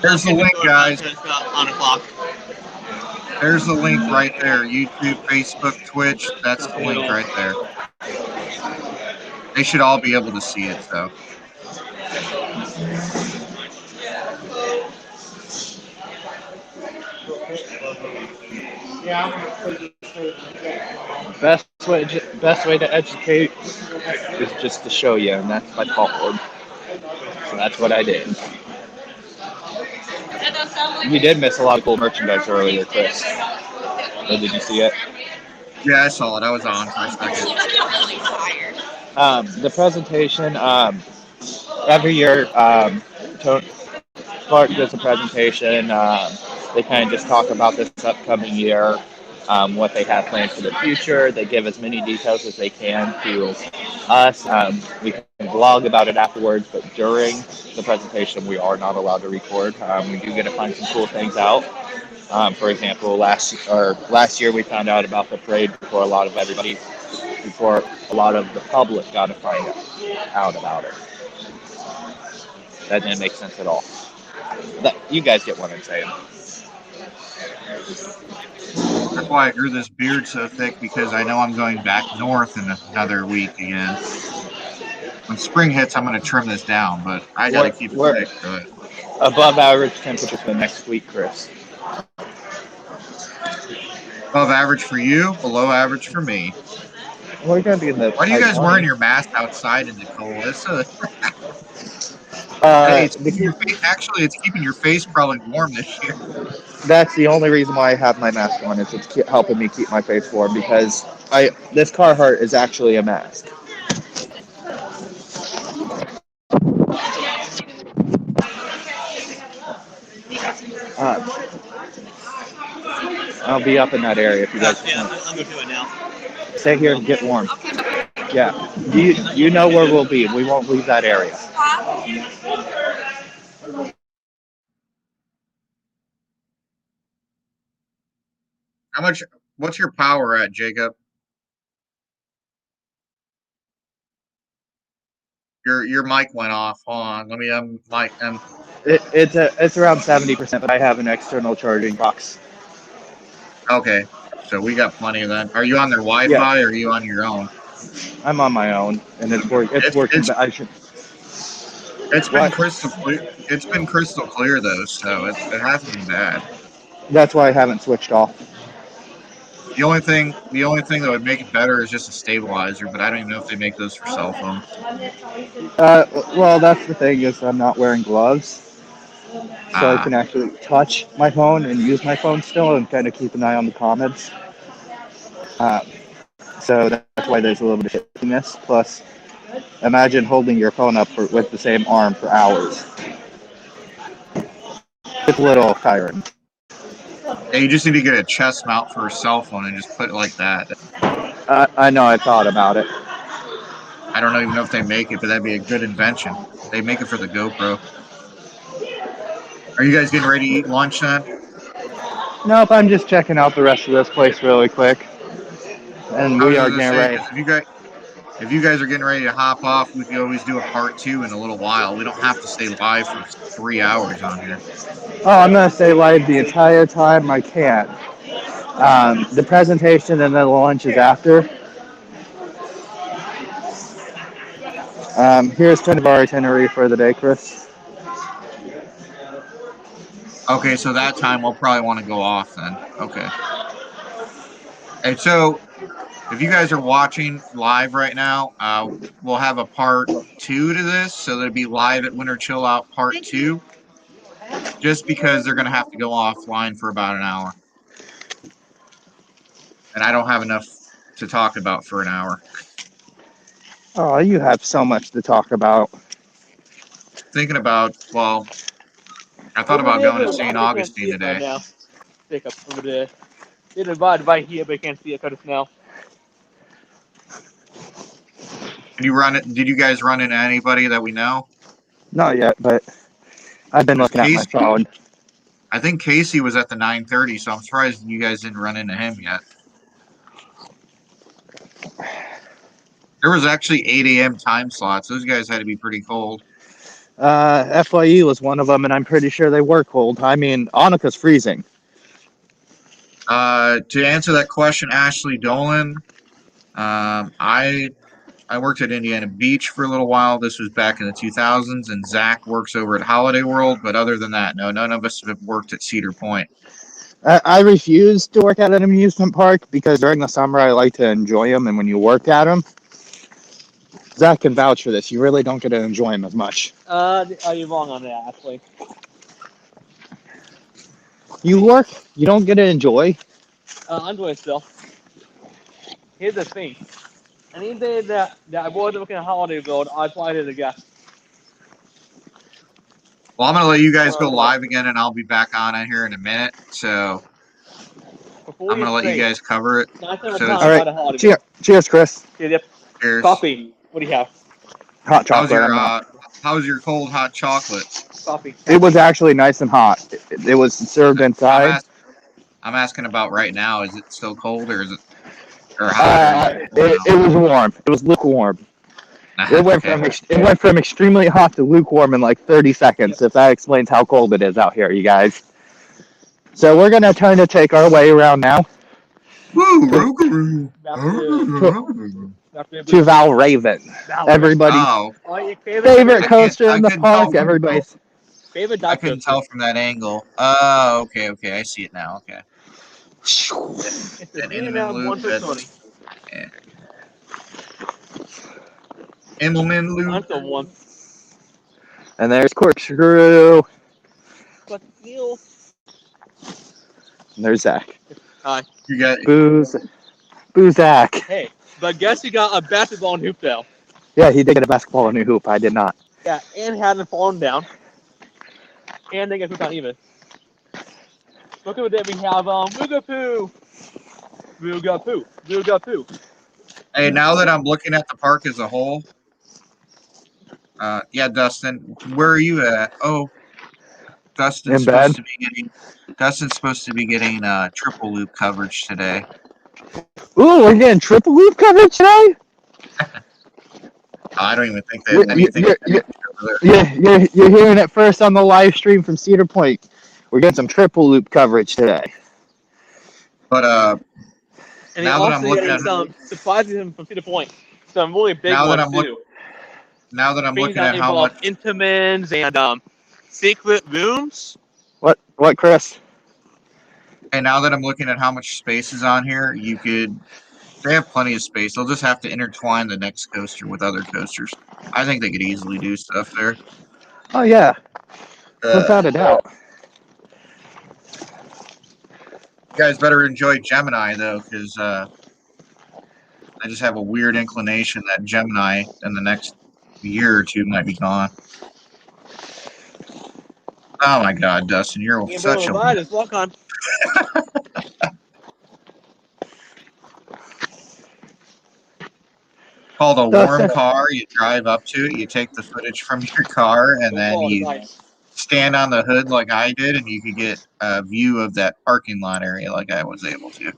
There's the link, guys. There's the link right there. YouTube, Facebook, Twitch. That's the link right there. They should all be able to see it, so. Best way to educate is just to show you, and that's my fault. So that's what I did. You did miss a lot of cool merchandise earlier, Chris. Or did you see it? Yeah, I saw it. I was on for a second. The presentation, every year, Clark does a presentation. They kind of just talk about this upcoming year, what they have planned for the future. They give as many details as they can to us. We can vlog about it afterwards, but during the presentation, we are not allowed to record. We do get to find some cool things out. For example, last year we found out about the parade before a lot of the public got to find out about it. That didn't make sense at all. You guys get what I'm saying. That's why I grew this beard so thick, because I know I'm going back north in another week again. When spring hits, I'm going to trim this down, but I got to keep it We're thick for it. above average temperature for next week, Chris. Above average for you, below average for me. We're gonna be in the Why are you high guys wearing 20s. your mask outside in the cold? Hey, Uh, it's keeping your face. Actually, it's keeping your face probably warm this year. that's the only reason why I have my mask on is it's helping me keep my face warm because this Carhartt is actually a mask. Uh, I'll be up in that area if you guys Yeah, want. I'm gonna do it now. Stay here and get warm. Yeah, you know where we'll be. We won't leave that area. How much? What's your power at, Jacob? Your mic went off. Hold on. Let me mic. It's around 70%, but I have an external charging box. Okay. So we got plenty of that. Are you on their Yeah, Wi-Fi or are you on your own? I'm on my own, and it's It's working. it's But I should. it's been What? crystal clear. It's been crystal clear though, so it hasn't been bad. That's why I haven't switched off. The only thing that would make it better is just a stabilizer, but I don't even know if they make those for cell phones. Uh, well, that's the thing is I'm not wearing gloves, so I Ah, can actually touch my phone and use my phone still, and kind of keep an eye on the comments. Uh, so that's why there's a little bit of shakiness. Plus, imagine holding your phone up with the same arm for hours. It's a little tiring. yeah, you just need to get a chest mount for a cell phone and just put it like that. I know I thought about it. I don't even know if they make it, but that'd be a good invention. They make it for the GoPro. Are you guys getting ready to eat lunch then? Nope, I'm just checking out the rest of this place really quick, and I we was are gonna getting say, ready. because if you guys are getting ready to hop off, we could always do a part 2 in a little while. We don't have to stay live for 3 hours on here. Oh, I'm gonna stay live the entire time I can. The presentation and then the lunch is after. Here's kind of our itinerary for the day, Chris. Okay, so that time we'll probably want to go off then. Okay. And so if you guys are watching live right now, we'll have a part 2 to this, so there'll be live at Winter Chill Out part 2, just because they're gonna have to go offline for about an hour, and I don't have enough to talk about for an hour. Oh, you have so much to talk about. Thinking about, well, I thought Over about there, going to but St. I can't Augustine see it right today. now. Pick up over there. It's invited by here, but I can't see it because it's now. Did you guys run into anybody that we know? Not yet, but I've been Because looking at my phone. I think Casey was at the 9:30, so I'm surprised you guys didn't run into him yet. There was actually 8 a.m. time slots. Those guys had to be pretty cold. FYE was one of them, and I'm pretty sure they were cold. I mean, Annika's freezing. To answer that question, Ashley Dolan, I worked at Indiana Beach for a little while. This was back in the 2000s, and Zach works over at Holiday World. But other than that, no, none of us have worked at Cedar Point. I refuse to work at an amusement park because during the summer I like to enjoy them, and when you work at them, Zach can vouch for this. You really don't get to enjoy them as much. Are you wrong on that, actually? You work, you don't get to enjoy. I'm doing it still. Here's the thing. Any day that I wasn't looking at Holiday World, I applied it again. Well, I'm going to let you guys go live again, and I'll be back on here in a minute. So Before I'm going to let you guys cover it. Not gonna So talk All right. about a Holiday World. Cheers, Chris. Yep. cheers. Coffee. What do you have? Hot How's chocolate. your how's your cold hot chocolate? Coffee. It was actually nice and hot. It was served I'm inside. asking. I'm asking about right now. Is it still cold or is it or hot or is it cold It was warm. It was lukewarm. now? Okay. It went from extremely hot to lukewarm in like 30 seconds. If that explains how cold it is out here, you guys. So we're gonna turn to take our way around now Woo, to, Rougarou. Back to Val Raven. Everybody's Oh, Oh, your favorite favorite I can't. coaster I in the couldn't tell park. from. Everybody's favorite I dive couldn't coaster. tell from that angle. Oh, okay, okay. I see it now. Okay. It's the An Inman B&M loop. 120. Yeah. Immelman loop. That's the one. and there's Corkscrew. But Neil. And there's Zach. Hi. You got. Zach. Hey, but guess you got a basketball and hoop though. Yeah, he did get a basketball and a hoop. I did not. Yeah, and hadn't fallen down. And they get hoop uneven. Look at that we have Boogapoo. Boogapoo. Boogapoo. Hey, now that I'm looking at the park as a whole. Yeah, Dustin. Where are you at? Oh, In bed. Dustin's supposed to be getting triple loop coverage today. Ooh, we're getting triple loop coverage today. I don't even think they have anything over there. You're hearing it first on the live stream from Cedar Point. We're getting some triple loop coverage today. But And now that I'm looking at some surprises from Cedar Point. Some really big now that ones I'm too. now that I'm Things looking that at how involve much Intamins and secret rooms. What, Chris? and now that I'm looking at how much space is on here, they have plenty of space. They'll just have to intertwine the next coaster with other coasters. I think they could easily do stuff there. Oh yeah, without a doubt. You guys better enjoy Gemini though, because I just have a weird inclination that Gemini in the next year or two might be gone. Oh my God, Dustin, you're such a Just walk on. called a warm Dustin. car. You drive up to it, you take the footage from your car, and then you stand on the hood like I did, and you could get a view of that parking lot area like I was able to.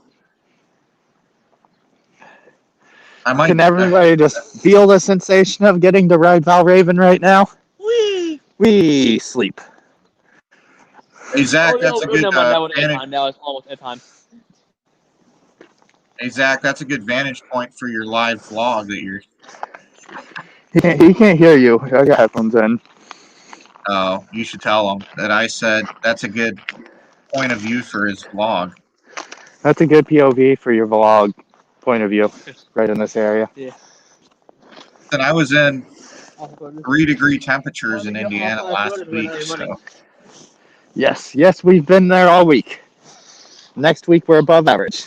I might. Can everybody just feel the sensation of getting to ride Val Raven right now? We sleep. Hey Zach, that's a good vantage. Now it's almost that time. Hey Zach, that's a good vantage point for your live vlog that you're. He can't hear you. I got headphones in. Oh, you should tell him that I said that's a good point of view for his vlog. That's a good POV for your vlog point of view, right in this area. Yeah. And I was in 3-degree temperatures in Indiana last week, so. Yes, we've been there all week. Next week we're above average.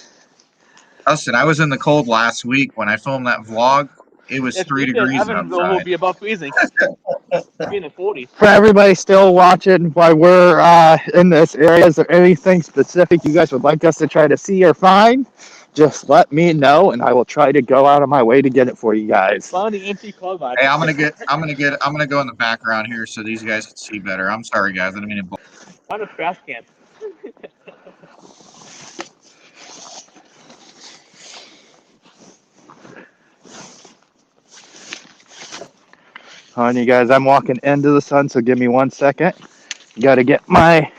Dustin, I was in the cold last week when I filmed that vlog. It was 3 degrees outside. will be above freezing. Being at 40. For everybody still watching while we're in this area, is there anything specific you guys would like us to try to see or find? Just let me know, and I will try to go out of my way to get it for you guys. Find the empty car vibe. Hey, I'm gonna go in the background here so these guys can see better. I'm sorry, guys. I didn't mean to. Find a trash can. On you guys, I'm walking into the sun, so give me 1 second. Got to get my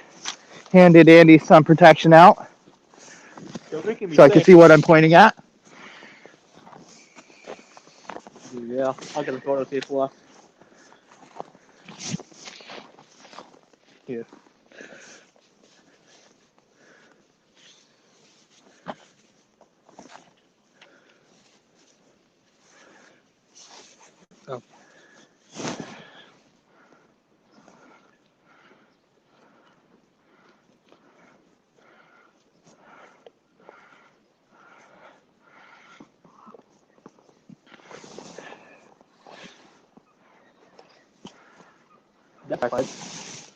handy dandy sun protection out so I can see what I'm pointing at. Yeah, I'll get a photo tape left. Here. Oh. That backlight.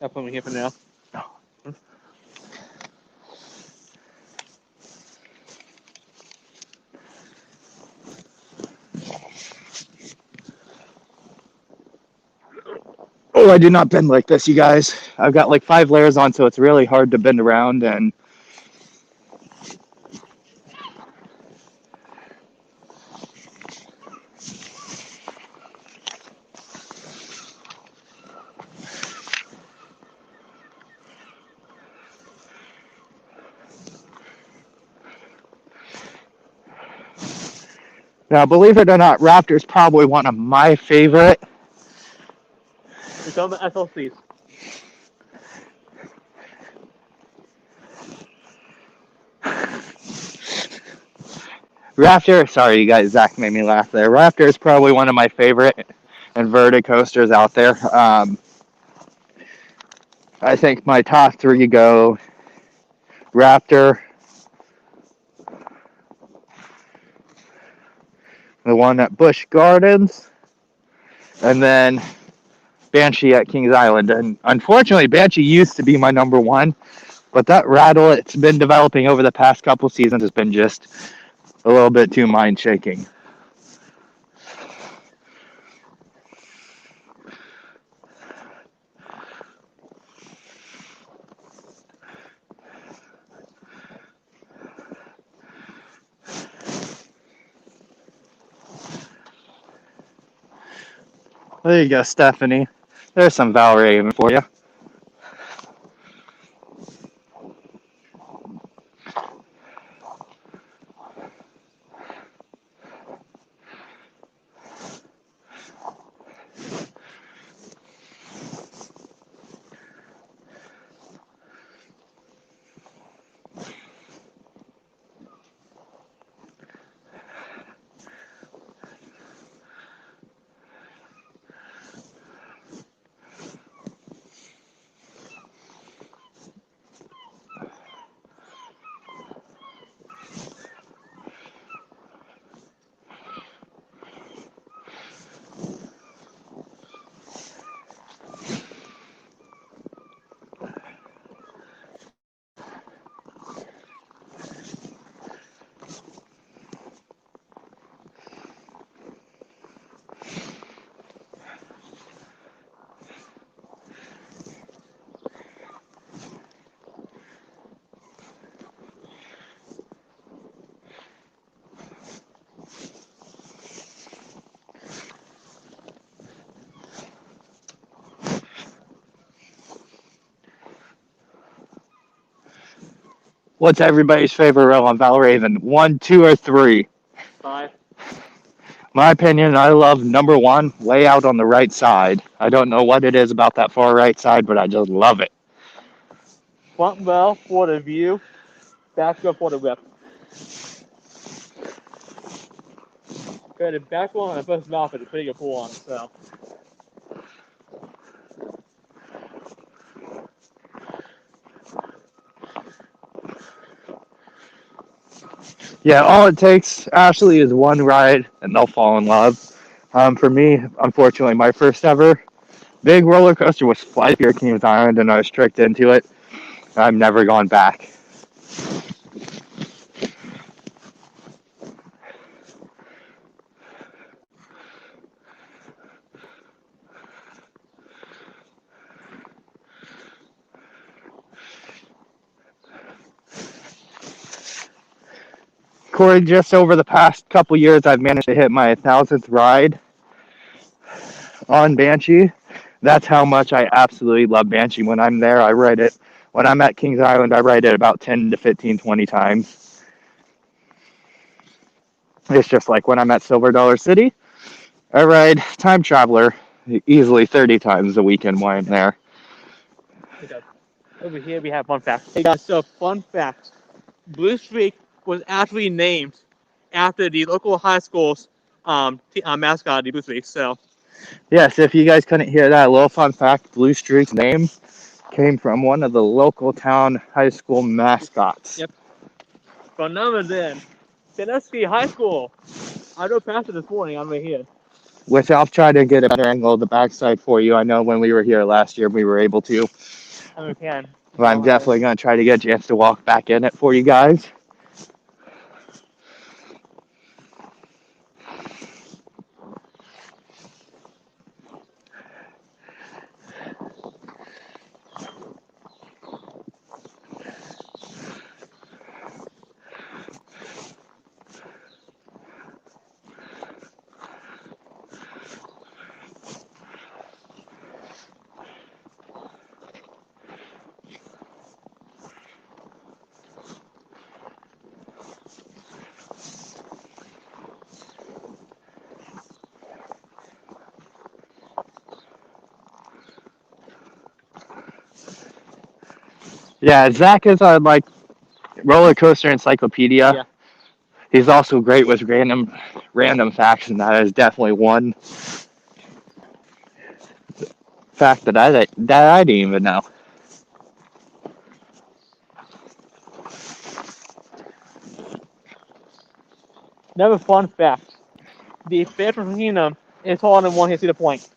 I'll put me here for now. I do not bend like this, you guys. I've got like 5 layers on, so it's really hard to bend around. And now, believe it or not, Raptor is probably one of my favorite. Become the SLCs. Raptor, sorry, you guys, Zach made me laugh there. Raptor is probably one of my favorite inverted coasters out there. I think my top 3 go Raptor, the one at Busch Gardens, and then Banshee at Kings Island. And unfortunately, Banshee used to be my number 1, but that rattle it's been developing over the past couple seasons has been just a little bit too mind shaking. There you go, Stephanie. There's some Valraven for you. What's everybody's favorite rail on Valraven? 1, 2, or 3? 5. My opinion, I love number 1, layout on the right side. I don't know what it is about that far right side, but I just love it. Front rail for the view, back rail for the whip. Okay, the back one on the first mouth is a pretty good pull on, so. Yeah, all it takes, Ashley, is 1 ride, and they'll fall in love. For me, unfortunately, my first ever big roller coaster was Flight Fear Kings Island, and I was tricked into it. I've never gone back. Corey, just over the past couple years, I've managed to hit my 1,000th ride on Banshee. That's how much I absolutely love Banshee. When I'm there, I ride it. When I'm at Kings Island, I ride it about 10 to 15, 20 times. It's just like when I'm at Silver Dollar City, I ride Time Traveler easily 30 times a weekend while I'm there. Over here we have fun fact. Hey guys, so fun fact. Blue Streak was actually named after the local high school's mascot, the Blue Streak. So Yes, if you guys couldn't hear that, a little fun fact, Blue Streak's name came from one of the local town high school mascots. Yep. but none of them. Sandusky High School. I drove past it this morning on the way here. Which I'll try to get a better angle of the backside for you. I know when we were here last year, we were able to. And we can. But I'm definitely going to try to get a chance to walk back in it for you guys. Yeah, Zach is a like roller coaster encyclopedia. Yeah. He's also great with random facts, and that is definitely one fact that I didn't even know. Another fun fact: the favorite from Hina is taller than one hit Cedar Point.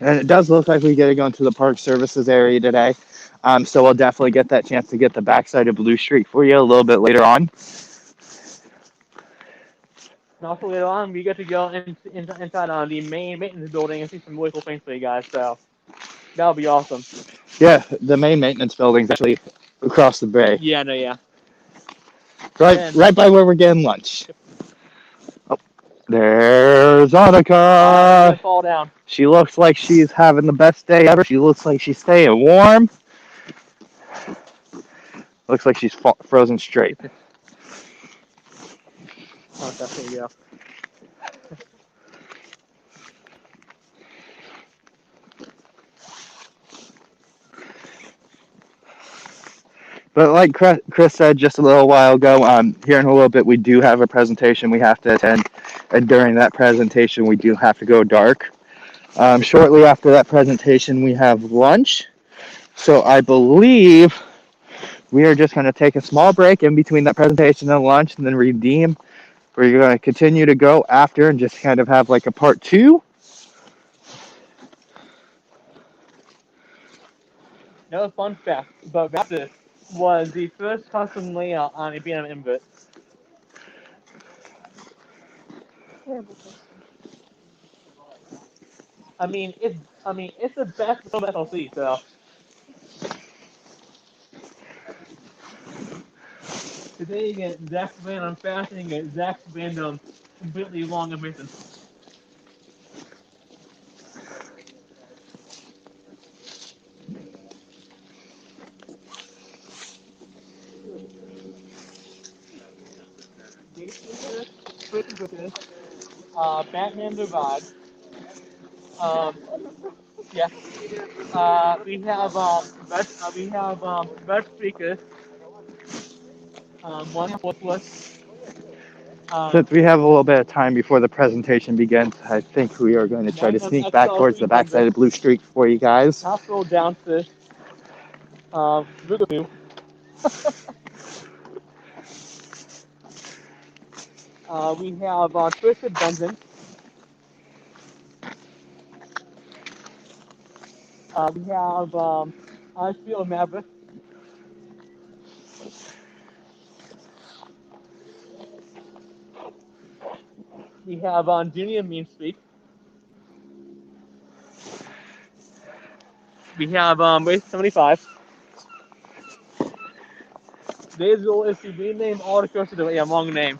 And it does look like we get to go into the park services area today. So we'll definitely get that chance to get the backside of Blue Street for you a little bit later on. And also later on, we get to go inside the main maintenance building and see some really cool things for you guys. So that'll be awesome. Yeah, the main maintenance building's actually across the bay, Yeah, no, yeah. right by where we're getting lunch. Yep. Oh, there's Gonna Annika. fall down. She looks like she's having the best day ever. She looks like she's staying warm. Looks like she's frozen straight. Oh, there you go. But like Chris said just a little while ago, here in a little bit we do have a presentation we have to attend, and during that presentation we do have to go dark. Shortly after that presentation we have lunch, so I believe we are just going to take a small break in between that presentation and lunch, and then redeem. We're going to continue to go after and just kind of have like a part two. Another fun fact about Raptor was the first custom layout on a B&M invert. Terrible person. It's the best film SLC. So today you get Zach's band on fast and you get Zach's band on completely long and missing. Batman Divide. Um, yeah. We have best speakers. One plus. Since we have a little bit of time before the presentation begins, I think we are going to try to One sneak back towards the XL3 backside invert. of Blue Street for you guys. Hospital down to Bugaboo. We have Twisted Vengeance. We have Icefield Maverick. We have Junior Mean Streak. We have Race 75. Today's goal is to rename all the coasters to a long name.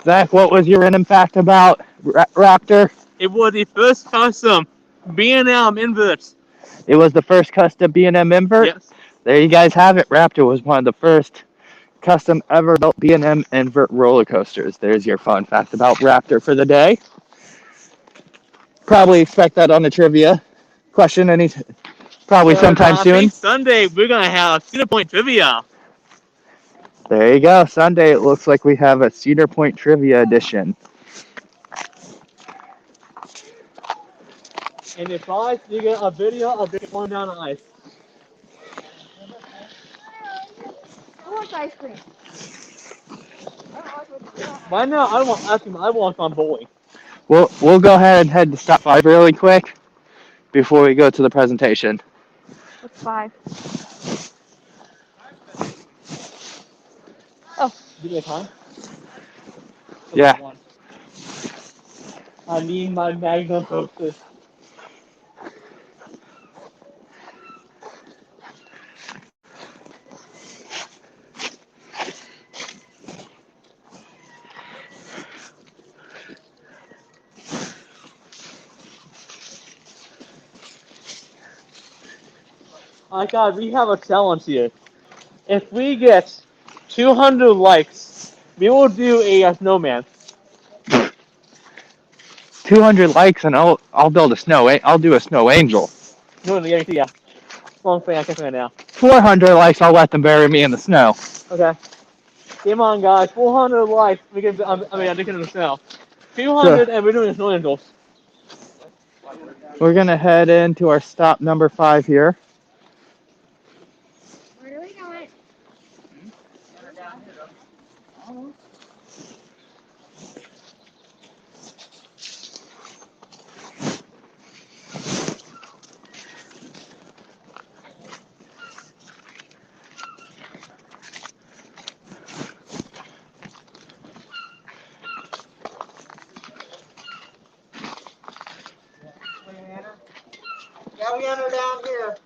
Zach, what was your random fact about Raptor? It was the first custom B&M inverts. It was the first custom B&M invert. Yes. There you guys have it. Raptor was one of the first custom ever built B&M invert roller coasters. There's your fun fact about Raptor for the day. Probably expect that on the trivia question probably sometime I soon. think Sunday we're gonna have Cedar Point trivia. There you go. Sunday it looks like we have a Cedar Point trivia edition. And if you get a video of it falling down the ice. Who wants ice cream? Right now, I want ice cream. I want some bowling. We'll go ahead and head to stop 5 really quick before we go to the presentation. What's 5? Give me a time. Yeah. I need my magnum focus. My God, we have a challenge here. If we get 200 likes, we will do a snowman. 200 likes and I'll build a snow. I'll do a snow angel. No, yeah. Long thing I can say now. 400 likes, I'll let them bury me in the snow. Okay. Come on, guys. 400 likes. We can. I mean, I'm thinking of the snow. So 200, and we're doing the snow angels. we're gonna head into our stop number 5 here. Where are we going? Yeah, we enter down here.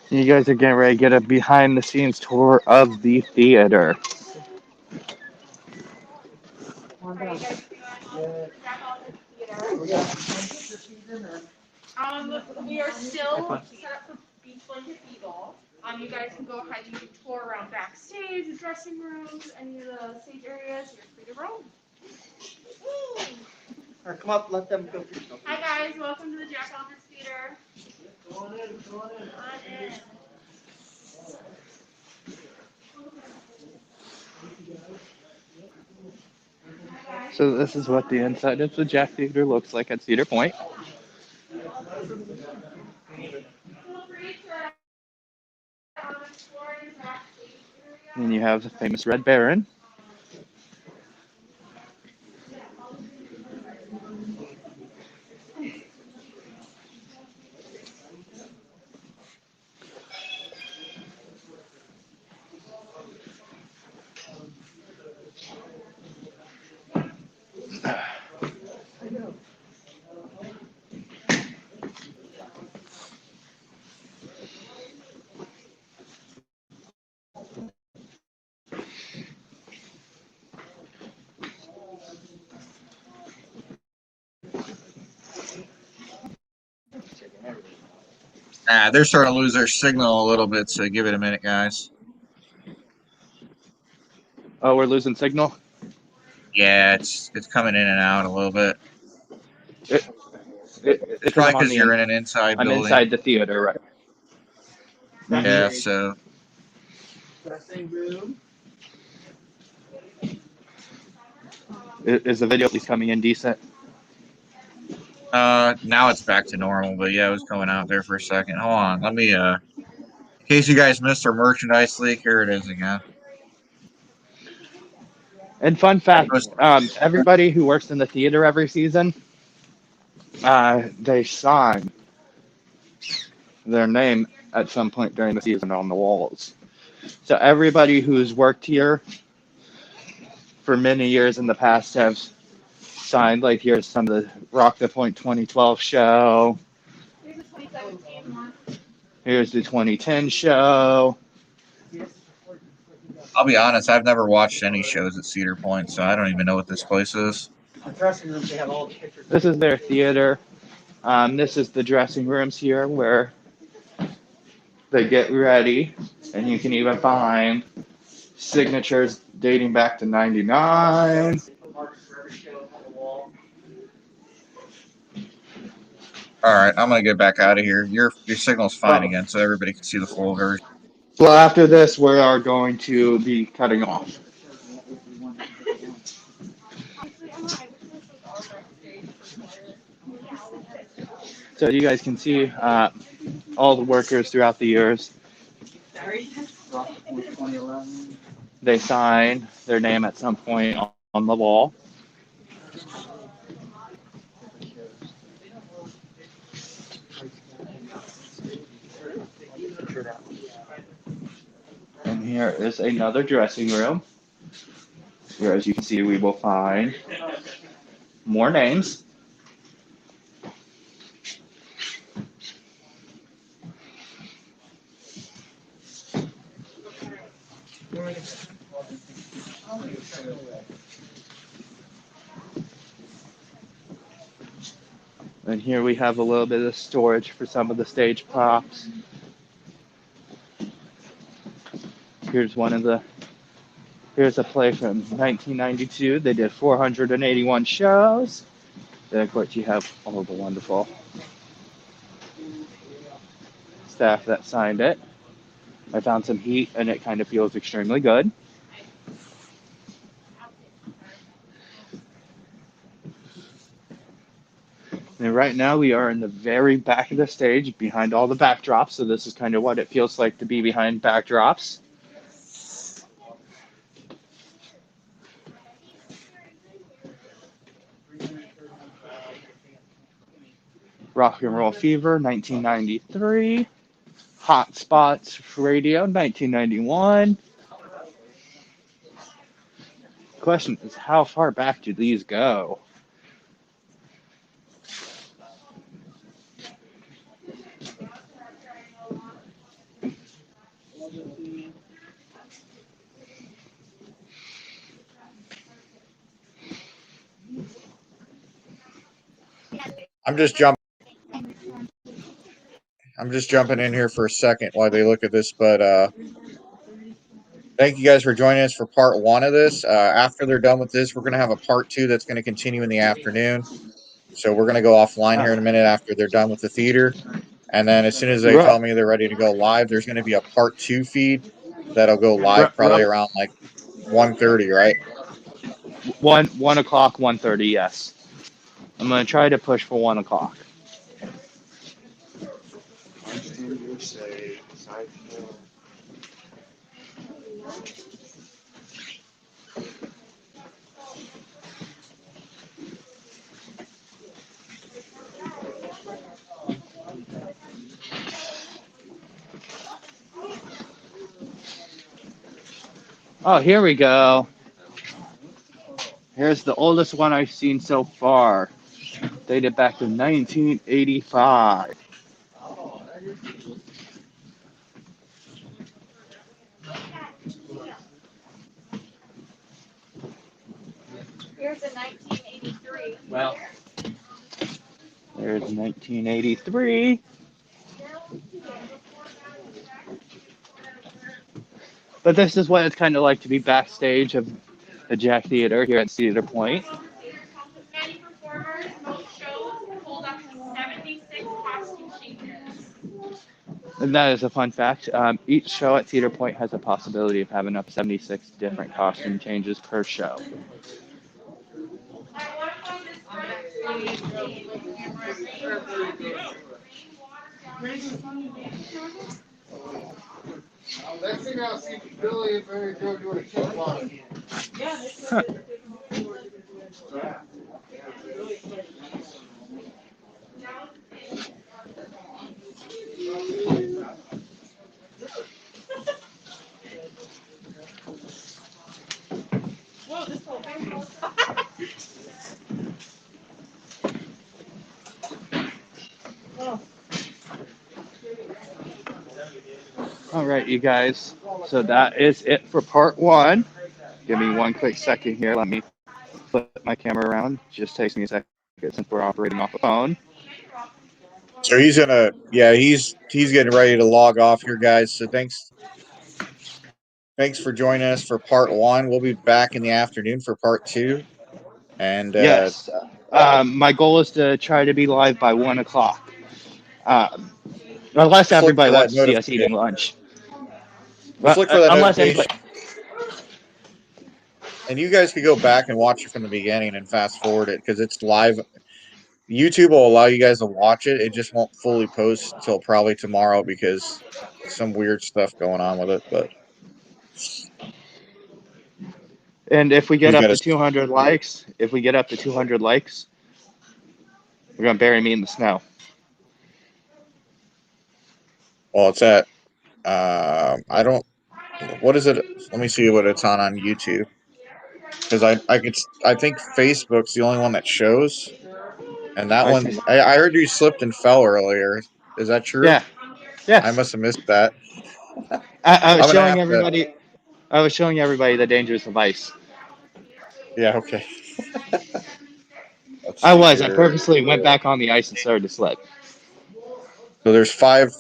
You guys are getting ready to get a behind the scenes tour of the theater. Are you guys doing Jack Office Theater? We are still set up for Beach Blanket Eagle. You guys can go ahead and you can tour around backstage, the dressing rooms, any of the stage areas. You're free to roam. Or come up, let them go through. Hi guys, welcome to the Jack Office Theater. Go on in, go on in. On in. So this is what the inside of the Jack Theater looks like at Cedar Point. And you have the famous Red Baron. They're starting to lose their signal a little bit, so give it a minute, guys. Oh, we're losing signal? Yeah, it's coming in and out a little bit. It's It's because probably I'm on because the you're in an inside I'm building. inside the theater, right? Yeah, so Dressing room. Is the video at least coming in decent? now it's back to normal, but yeah, it was going out there for a second. Hold on, let me in case you guys missed our merchandise leak, here it is again. And fun fact, everybody who works in the theater every season, they sign their name at some point during the season on the walls. So everybody who's worked here for many years in the past have signed, like here's some of the Rock the Point 2012 show. Here's the 2017 one. Here's the 2010 show. I'll be honest, I've never watched any shows at Cedar Point, so I don't even know what this place is. The dressing rooms, they have all the pictures. This is their theater. This is the dressing rooms here where they get ready, and you can even find signatures dating back to '99. All right, I'm gonna get back out of here. Your signal's fine Oh. again, so everybody can see the full version. Well, after this, we are going to be cutting off. So you guys can see all the workers throughout the years. They sign their name at some point on the wall. And here is another dressing room. where, as you can see, we will find more names. And here we have a little bit of storage for some of the stage props. Here's one of the Here's a play from 1992. They did 481 shows. Then, of course, you have all the wonderful staff that signed it. I found some heat, and it kind of feels extremely good. And right now, we are in the very back of the stage, behind all the backdrops. So this is kind of what it feels like to be behind backdrops. Rock and Roll Fever, 1993. Hot Spots Radio, 1991. Question is, how far back do these go? I'm just jumping. I'm just jumping in here for a second while they look at this, but thank you guys for joining us for part one of this. After they're done with this, we're going to have a part two that's going to continue in the afternoon. So we're going to go offline here in a minute after they're done with the theater. And then as soon as they tell me they're ready to go live, there's going to be a part two feed that'll go live probably around like 1:30, right? 1 o'clock, 1:30. Yes, I'm gonna try to push for 1 o'clock. Oh, here we go. Here's the oldest one I've seen so far. Dated back to 1985. Here's a 1983. Well, there's 1983. But this is what it's kind of like to be backstage of the Jack Theater here at Cedar Point. Many performers, most shows hold up to 76 costume changes. And that is a fun fact. Each show at Cedar Point has a possibility of having up to 76 different costume changes per show. Next thing I'll see Billy and Mary Jo doing a kickboxing. All right, you guys. So that is it for part one. Give me one quick second here. Let me flip my camera around. Just takes me a second since we're operating off a phone. So he's getting ready to log off here, guys. So thanks for joining us for part one. We'll be back in the afternoon for part two. And Yes. My goal is to try to be live by 1 o'clock. Unless everybody wants to see us eating lunch. Just look for that Unless notification. anybody. And you guys can go back and watch it from the beginning and fast forward it because it's live. YouTube will allow you guys to watch it. It just won't fully post till probably tomorrow because some weird stuff going on with it. But And if we get up to 200 likes, we're gonna bury me in the snow. Well, it's at I don't. What is it? Let me see what it's on YouTube. because I think Facebook's the only one that shows, and that I one see. I heard you slipped and fell earlier. Is that true? Yeah. I Yes. must have missed that. I was I'm gonna showing have to. everybody. I was showing everybody the dangers of ice. Yeah. Okay. Let's I see was. I here. purposely went back on the ice and started to slip. So there's five.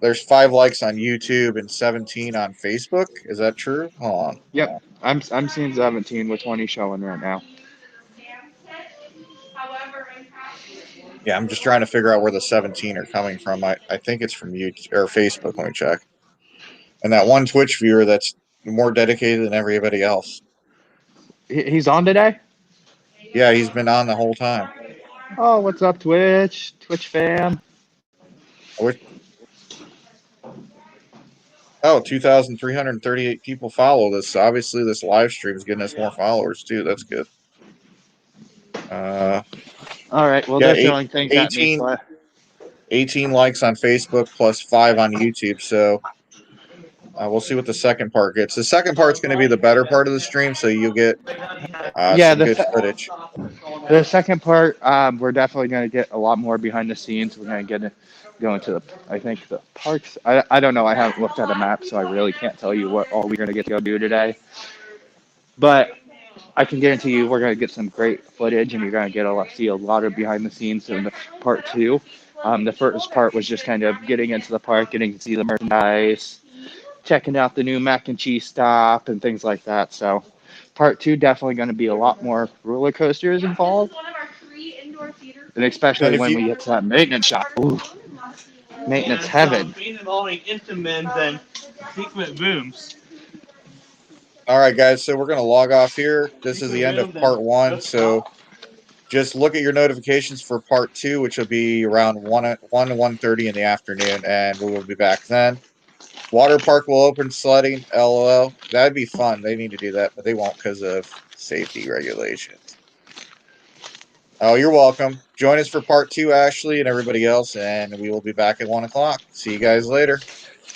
There's 5 likes on YouTube and 17 on Facebook. Is that true? Hold on. Yep. I'm seeing 17 with 20 showing right now. Yeah, I'm just trying to figure out where the 17 are coming from. I think it's from YouTube or Facebook. Let me check. And that one Twitch viewer that's more dedicated than everybody else. He's on today. Yeah, he's been on the whole time. Oh, what's up, Twitch? Twitch fam. I wish, oh, 2,338 people follow this. So obviously, this live stream is getting us more followers too. That's good. All right. Well, Yeah, they're throwing things at me, 18, so 18 likes on Facebook plus 5 on YouTube. So we'll see what the second part gets. The second part's going to be the better part of the stream, so you'll get yeah. some good footage. The second part, we're definitely going to get a lot more behind the scenes. We're going to go into the, I think, the parks. I don't know. I haven't looked at a map, so I really can't tell you what all we're going to get to go do today. But I can guarantee you we're going to get some great footage, and you're going to get see a lot of behind the scenes in the part two. The first part was just kind of getting into the park, getting to see the merchandise, checking out the new mac and cheese stop, and things like that. So part two definitely going to be a lot more roller coasters involved, and And especially if when you we get to that maintenance shop. Ooh, maintenance heaven. Involving Intamins and secret rooms. all right, guys, so we're going to log off here. This is Secret the end of rooms and part one. just So stop. just look at your notifications for part two, which will be around 1 to 1:30 in the afternoon, and we will be back then. Water park will open sledding. LOL. That'd be fun. They need to do that, but they won't because of safety regulations. Oh, you're welcome. Join us for part two, Ashley, and everybody else, and we will be back at 1 o'clock. See you guys later.